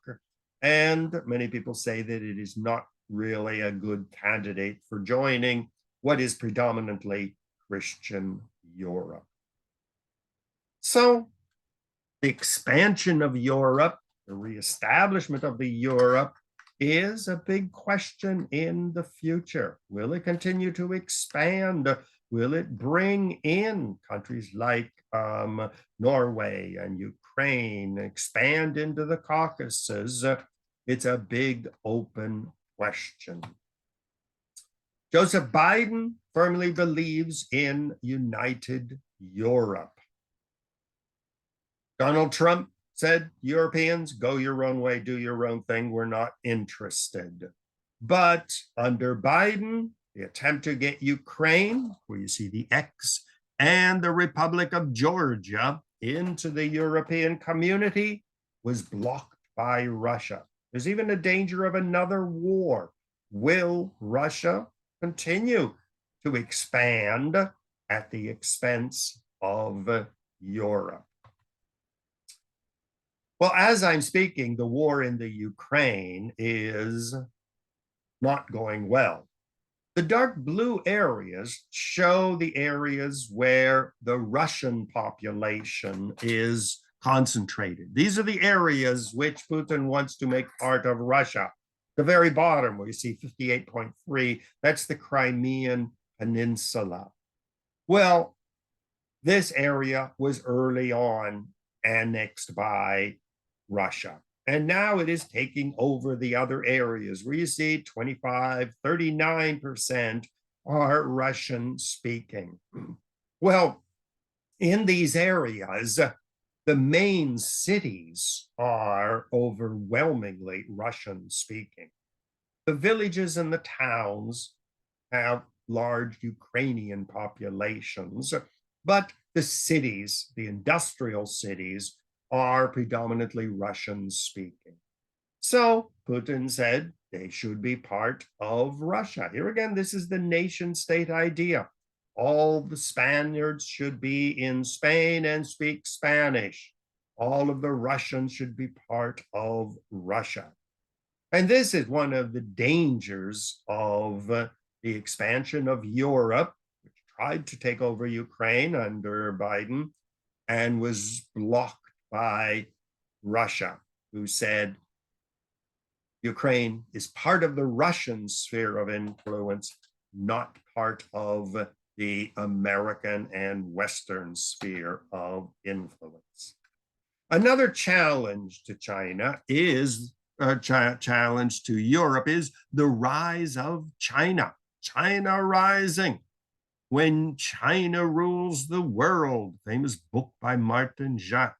And many people say that it is not really a good candidate for joining what is predominantly Christian Europe. So the expansion of Europe, the reestablishment of the Europe is a big question in the future. Will it continue to expand? Will it bring in countries like Norway and Ukraine, expand into the Caucasus? It's a big open question. Joseph Biden firmly believes in united Europe. Donald Trump said, Europeans, go your own way, do your own thing. We're not interested. But under Biden, the attempt to get Ukraine, where you see the X, and the Republic of Georgia into the European community was blocked by Russia. There's even a danger of another war. Will Russia continue to expand at the expense of Europe? Well, as I'm speaking, the war in the Ukraine is not going well. The dark blue areas show the areas where the Russian population is concentrated. These are the areas which Putin wants to make part of Russia. The very bottom, where you see 58.3, that's the Crimean Peninsula. Well, This area was early on annexed by Russia. And now it is taking over the other areas where you see 25, 39% are Russian speaking. Well, in these areas, the main cities are overwhelmingly Russian speaking. The villages and the towns have large Ukrainian populations, but the cities, the industrial cities, are predominantly Russian speaking. So Putin said they should be part of Russia. Here again, this is the nation state idea. All the Spaniards should be in Spain and speak Spanish. All of the Russians should be part of Russia. And this is one of the dangers of the expansion of Europe, which tried to take over Ukraine under Biden and was blocked by Russia, who said Ukraine is part of the Russian sphere of influence, not part of the American and Western sphere of influence. Another challenge to China is a challenge to Europe is the rise of China. China rising. When China rules the world, famous book by Martin Jacques.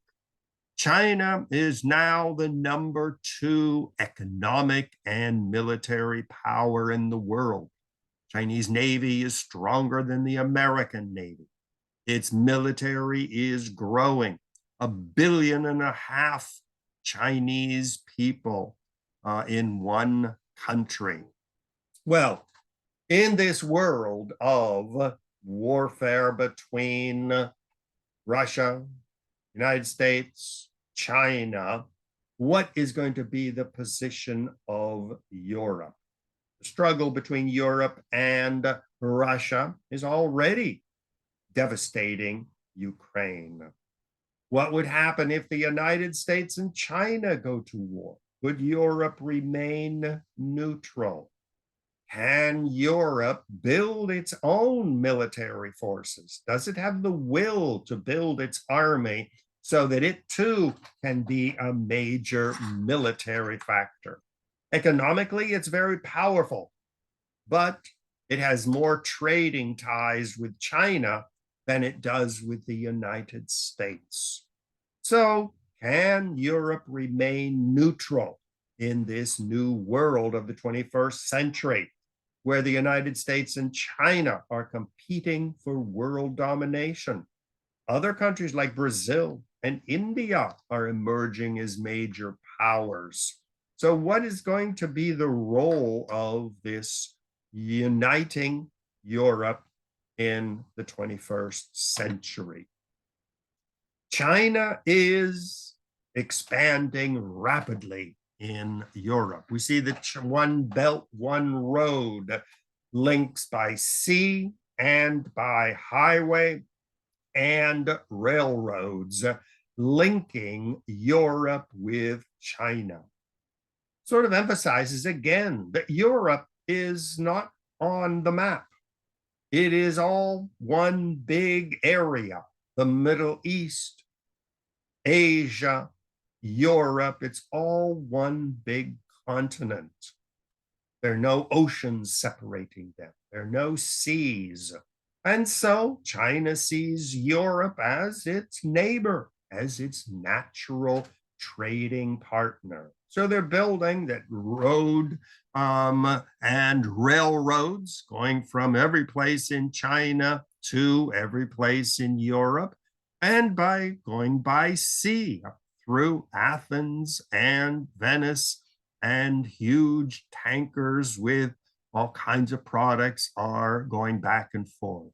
China is now the number 2 economic and military power in the world. Chinese Navy is stronger than the American Navy. Its military is growing. 1.5 billion Chinese people in one country. Well, in this world of warfare between Russia, United States, China, what is going to be the position of Europe? The struggle between Europe and Russia is already devastating Ukraine. What would happen if the United States and China go to war? Would Europe remain neutral? Can Europe build its own military forces? Does it have the will to build its army so that it too can be a major military factor? Economically, it's very powerful, but it has more trading ties with China than it does with the United States. So, can Europe remain neutral in this new world of the 21st century, where the United States and China are competing for world domination? Other countries like Brazil and India are emerging as major powers. So, what is going to be the role of this uniting Europe in the 21st century? China is expanding rapidly in Europe. We see that One Belt, One Road links by sea and by highway and railroads, linking Europe with China. Sort of emphasizes again that Europe is not on the map. It is all one big area, the Middle East, Asia, Europe. It's all one big continent. There are no oceans separating them. There are no seas. And so China sees Europe as its neighbor, as its natural trading partner. So they're building that road and railroads going from every place in China to every place in Europe, and by going by sea through Athens and Venice, and huge tankers with all kinds of products are going back and forth.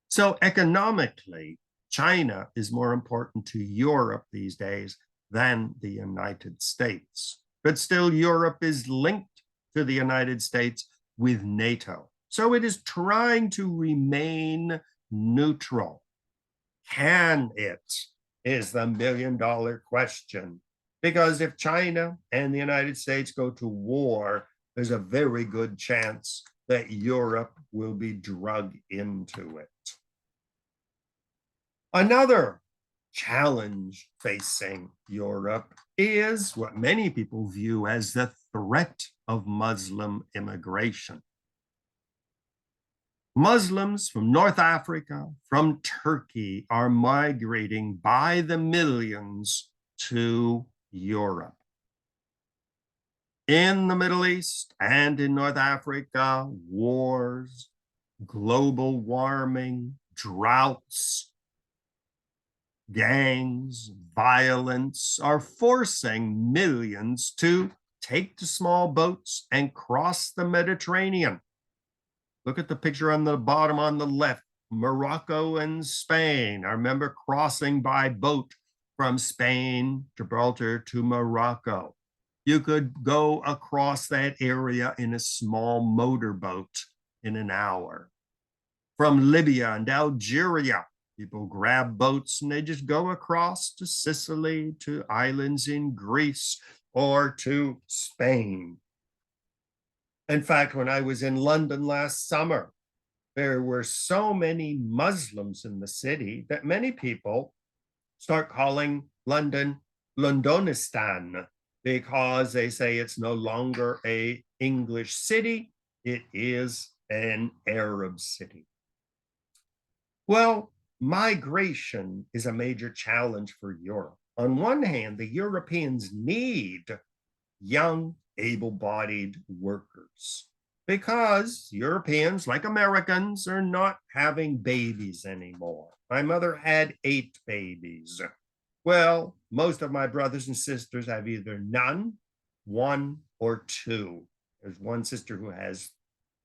So economically, China is more important to Europe these days than the United States. But still, Europe is linked to the United States with NATO. So it is trying to remain neutral. Can it? Is the million-dollar question. Because if China and the United States go to war, there's a very good chance that Europe will be dragged into it. Another challenge facing Europe is what many people view as the threat of Muslim immigration. Muslims from North Africa, from Turkey, are migrating by the millions to Europe. In the Middle East and in North Africa, wars, global warming, droughts, gangs, violence are forcing millions to take to small boats and cross the Mediterranean. Look at the picture on the bottom on the left, Morocco and Spain. I remember crossing by boat from Spain, Gibraltar to Morocco. You could go across that area in a small motorboat in an hour. From Libya and Algeria, people grab boats and they just go across to Sicily, to islands in Greece, or to Spain. In fact, when I was in London last summer, there were so many Muslims in the city that many people start calling London Londonistan, because they say it's no longer an English city, it is an Arab city. Well, migration is a major challenge for Europe. On one hand, the Europeans need young, able-bodied workers because Europeans, like Americans, are not having babies anymore. My mother had 8 babies. Well, most of my brothers and sisters have either none, 1, or 2. There's one sister who has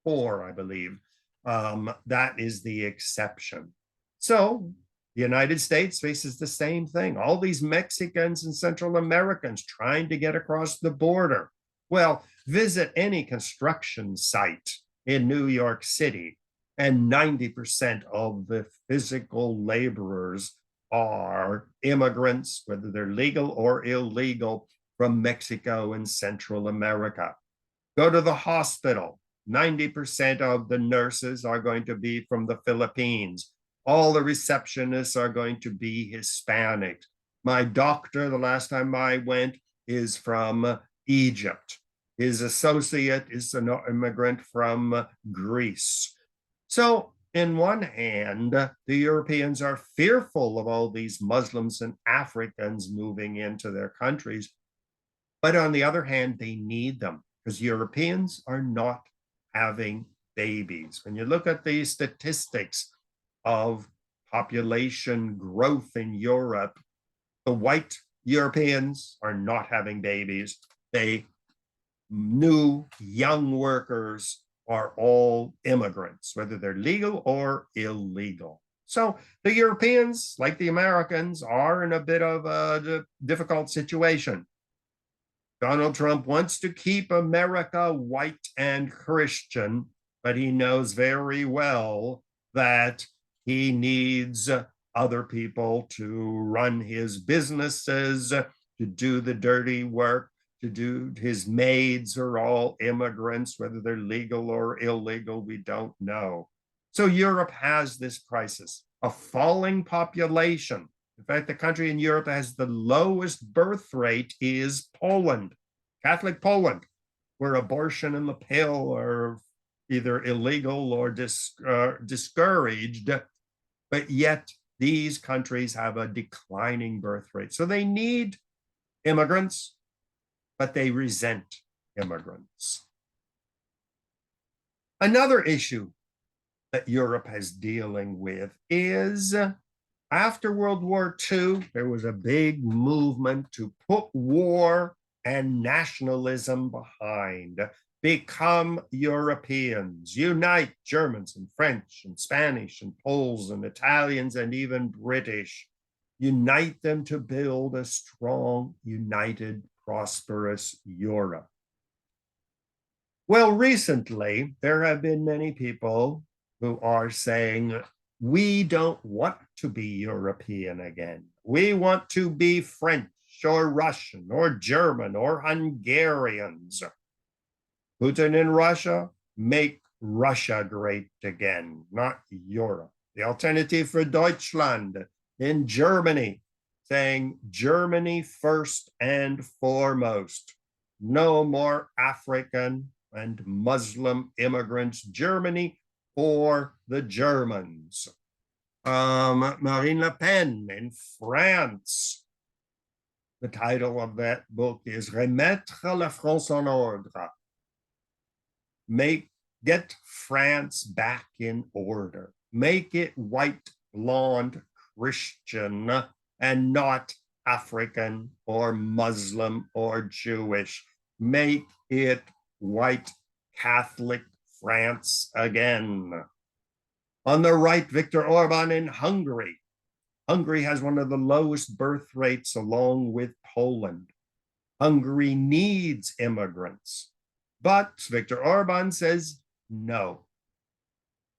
4, I believe. That is the exception. So the United States faces the same thing. All these Mexicans and Central Americans trying to get across the border. Well, visit any construction site in New York City, and 90% of the physical laborers are immigrants, whether they're legal or illegal, from Mexico and Central America. Go to the hospital. 90% of the nurses are going to be from the Philippines. All the receptionists are going to be Hispanic. My doctor, the last time I went, is from Egypt. His associate is an immigrant from Greece. So, in one hand, the Europeans are fearful of all these Muslims and Africans moving into their countries. But on the other hand, they need them because Europeans are not having babies. When you look at the statistics of population growth in Europe, the white Europeans are not having babies. New young workers are all immigrants, whether they're legal or illegal. So the Europeans, like the Americans, are in a bit of a difficult situation. Donald Trump wants to keep America white and Christian, but he knows very well that he needs other people to run his businesses, to do the dirty work, to do his maids are all immigrants, whether they're legal or illegal, we don't know. So Europe has this crisis, a falling population. In fact, the country in Europe that has the lowest birth rate is Poland, Catholic Poland, where abortion and the pill are either illegal or discouraged, but yet these countries have a declining birth rate. So they need immigrants, but they resent immigrants. Another issue that Europe is dealing with is after World War II, there was a big movement to put war and nationalism behind, become Europeans, unite Germans and French and Spanish and Poles and Italians and even British, unite them to build a strong, united, prosperous Europe. Well, recently, there have been many people who are saying, we don't want to be European again. We want to be French or Russian or German or Hungarians. Putin in Russia, make Russia great again, not Europe. The alternative for Deutschland In Germany, saying Germany first and foremost. No more African and Muslim immigrants. Germany for the Germans. Marine Le Pen in France. The title of that book is Remettre la France en ordre. Get France back in order. Make it white, blonde, Christian, and not African or Muslim or Jewish. Make it white Catholic France again. On the right, Viktor Orban in Hungary. Hungary has one of the lowest birth rates along with Poland. Hungary needs immigrants. But Viktor Orban says no.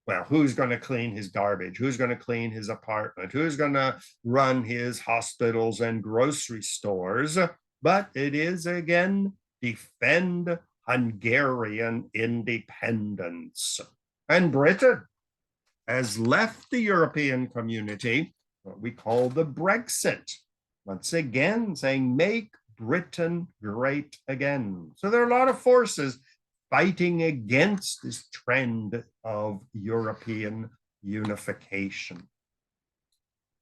Well, who's going to clean his garbage? Who's going to clean his apartment? Who's going to run his hospitals and grocery stores? But it is, again, defend Hungarian independence. And Britain has left the European community, what we call the Brexit. Once again, saying make Britain great again. So there are a lot of forces fighting against this trend of European unification.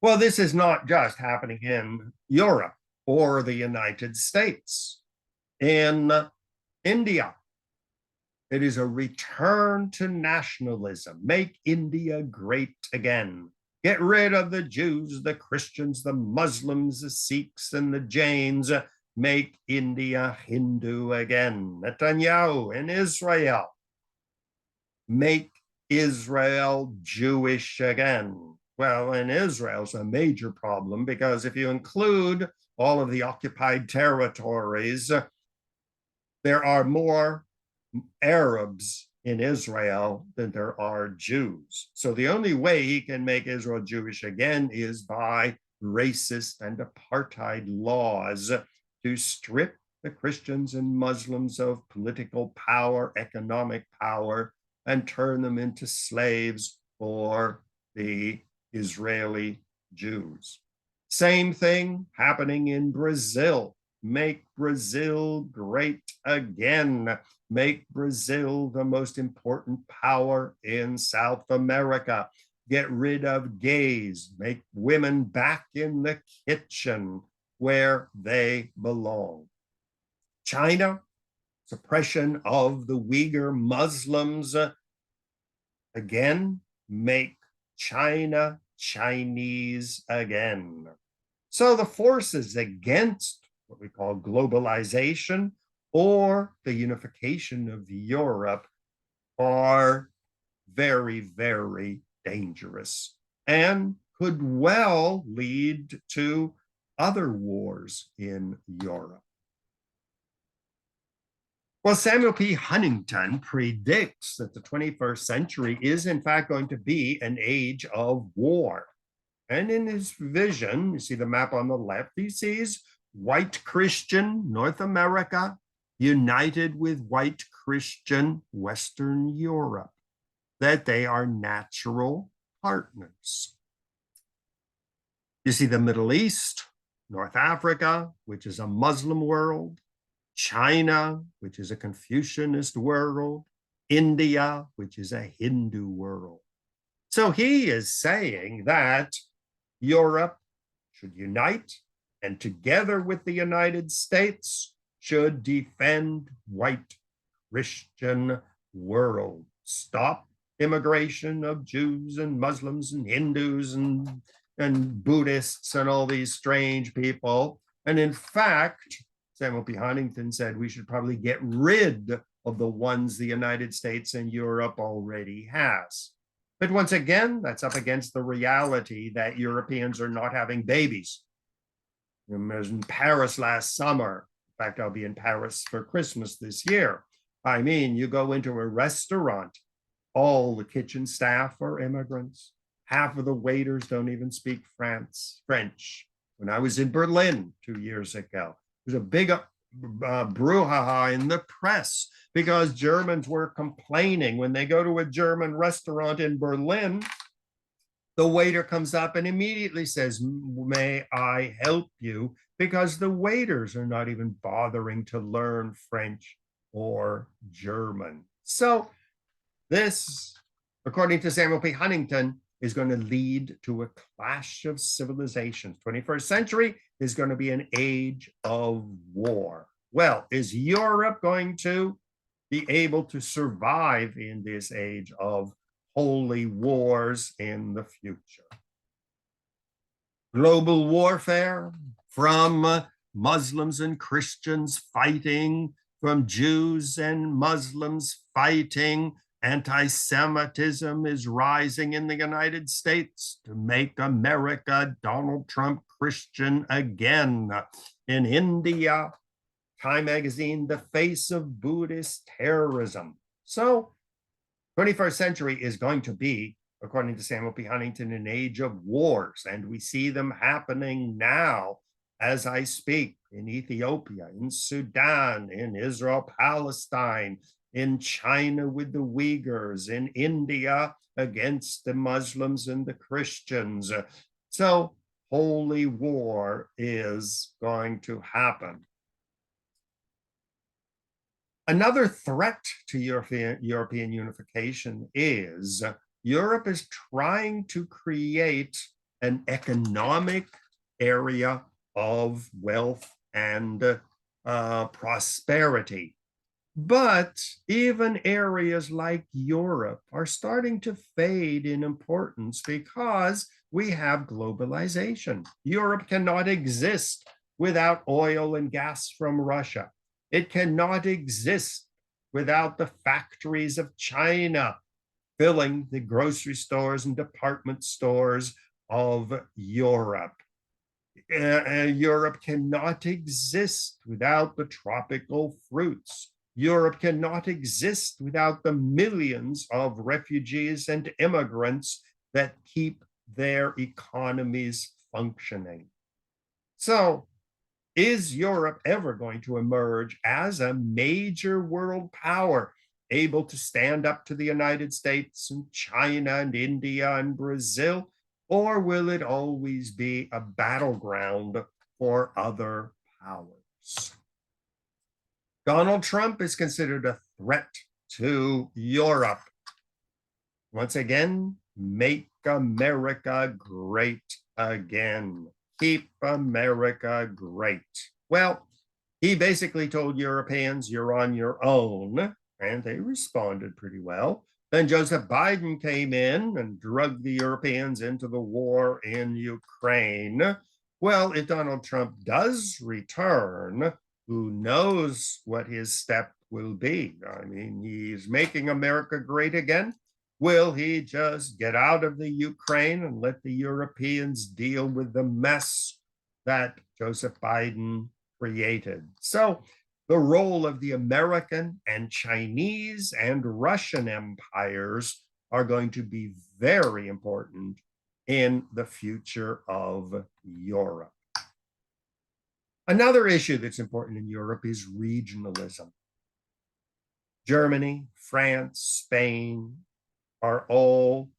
Well, this is not just happening in Europe or the United States. In India, it is a return to nationalism. Make India great again. Get rid of the Jews, the Christians, the Muslims, the Sikhs, and the Jains. Make India Hindu again. Netanyahu in Israel. Make Israel Jewish again. Well, in Israel, it's a major problem because if you include all of the occupied territories, there are more Arabs in Israel than there are Jews. So the only way he can make Israel Jewish again is by racist and apartheid laws to strip the Christians and Muslims of political power, economic power, and turn them into slaves for the Israeli Jews. Same thing happening in Brazil. Make Brazil great again. Make Brazil the most important power in South America. Get rid of gays. Make women back in the kitchen where they belong. China, suppression of the Uyghur Muslims. Again, make China Chinese again. So the forces against what we call globalization or the unification of Europe are very, very dangerous and could well lead to other wars in Europe. Well, Samuel P. Huntington predicts that the 21st century is in fact going to be an age of war. And in his vision, you see the map on the left, he sees white Christian North America united with white Christian Western Europe, that they are natural partners. You see the Middle East, North Africa, which is a Muslim world, China, which is a Confucianist world, India, which is a Hindu world. So he is saying that Europe should unite and together with the United States should defend white Christian world. Stop immigration of Jews and Muslims and Hindus and Buddhists and all these strange people. And in fact, Samuel P. Huntington said we should probably get rid of the ones the United States and Europe already has. But once again, that's up against the reality that Europeans are not having babies. I was in Paris last summer. In fact, I'll be in Paris for Christmas this year. I mean, you go into a restaurant, all the kitchen staff are immigrants. Half of the waiters don't even speak French. When I was in Berlin 2 years ago, there was a big brouhaha in the press because Germans were complaining when they go to a German restaurant in Berlin, The waiter comes up and immediately says, "May I help you?" Because the waiters are not even bothering to learn French or German. So this, according to Samuel P. Huntington, is going to lead to a clash of civilizations. 21st century is going to be an age of war. Well, is Europe going to be able to survive in this age of holy wars in the future? Global warfare from Muslims and Christians fighting, from Jews and Muslims fighting. Anti-Semitism is rising in the United States to make America Donald Trump Christian again. In India, Time magazine, the face of Buddhist terrorism. So 21st century is going to be, according to Samuel P. Huntington, an age of wars, and we see them happening now as I speak in Ethiopia, in Sudan, in Israel, Palestine, in China with the Uyghurs, in India against the Muslims and the Christians. So holy war is going to happen. Another threat to European unification is Europe is trying to create an economic area of wealth and prosperity. But even areas like Europe are starting to fade in importance because we have globalization. Europe cannot exist without oil and gas from Russia. It cannot exist without the factories of China filling the grocery stores and department stores of Europe. Europe cannot exist without the tropical fruits. Europe cannot exist without the millions of refugees and immigrants that keep their economies functioning. So, is Europe ever going to emerge as a major world power, able to stand up to the United States and China and India and Brazil? Or will it always be a battleground for other powers? Donald Trump is considered a threat to Europe. Once again, make America great again. Keep America great. Well, he basically told Europeans, you're on your own, and they responded pretty well. Then Joseph Biden came in and drugged the Europeans into the war in Ukraine. Well, if Donald Trump does return, who knows what his step will be? I mean, he's making America great again. Will he just get out of the Ukraine and let the Europeans deal with the mess that Joseph Biden created? So the role of the American and Chinese and Russian empires are going to be very important in the future of Europe. Another issue that's important in Europe is regionalism. Germany, France, Spain, are all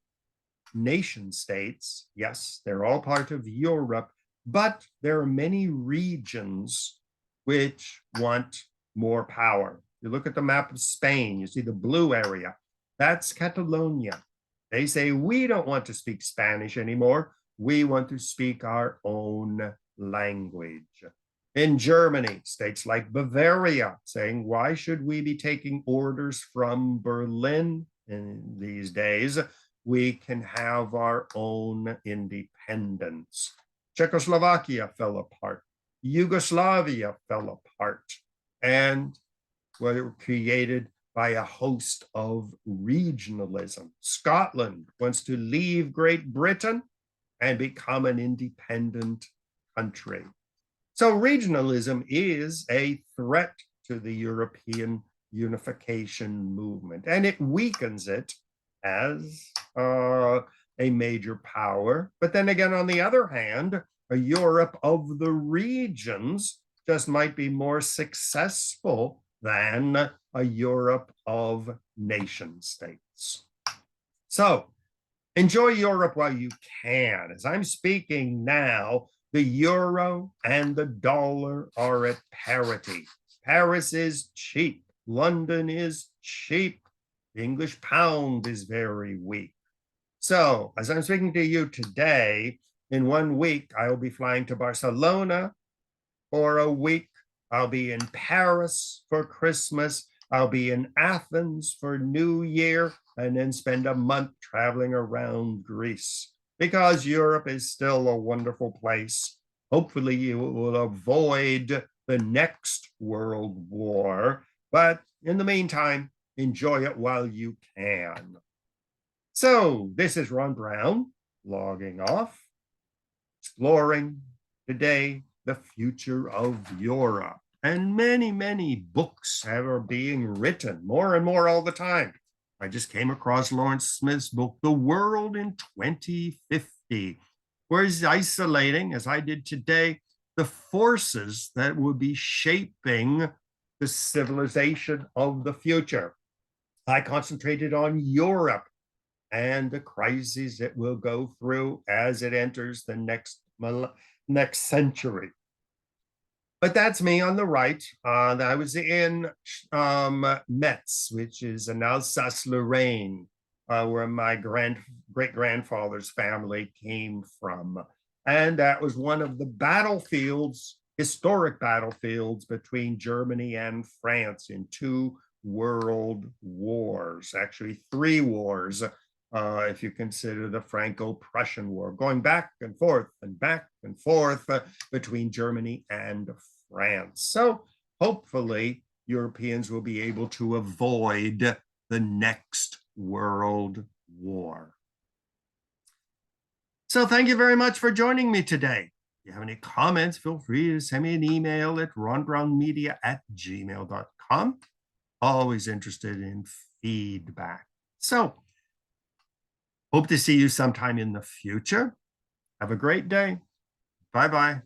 nation states. Yes, they're all part of Europe, but there are many regions which want more power. You look at the map of Spain, you see the blue area. That's Catalonia. They say, we don't want to speak Spanish anymore. We want to speak our own language. In Germany, states like Bavaria saying, why should we be taking orders from Berlin? In these days, we can have our own independence. Czechoslovakia fell apart. Yugoslavia fell apart and were created by a host of regionalism. Scotland wants to leave Great Britain and become an independent country. So regionalism is a threat to the European unification movement, and it weakens it as a major power. But then again, on the other hand, a Europe of the regions just might be more successful than a Europe of nation states. So Enjoy Europe while you can. As I'm speaking now, the euro and the dollar are at parity. Paris is cheap. London is cheap. The English pound is very weak. So, as I'm speaking to you today, in 1 week, I'll be flying to Barcelona for a week. I'll be in Paris for Christmas. I'll be in Athens for New Year, and then spend a month traveling around Greece, because Europe is still a wonderful place. Hopefully, you will avoid the next world war, but in the meantime, enjoy it while you can. So, this is Ron Brown logging off, exploring today the future of Europe. And many, many books are being written, more and more all the time. I just came across Lawrence Smith's book, The World in 2050, where he's isolating, as I did today, the forces that will be shaping the civilization of the future. I concentrated on Europe and the crises it will go through as it enters the next century. But that's me on the right. I was in Metz, which is in Alsace-Lorraine, where my great-grandfather's family came from. And that was one of the battlefields, historic battlefields between Germany and France in 2 world wars, actually 3 wars, if you consider the Franco-Prussian War, going back and forth between Germany and France. So hopefully Europeans will be able to avoid the next world war. So thank you very much for joining me today. If you have any comments, feel free to send me an email at ronbrownmedia@gmail.com. Always interested in feedback. So hope to see you sometime in the future. Have a great day. Bye-bye.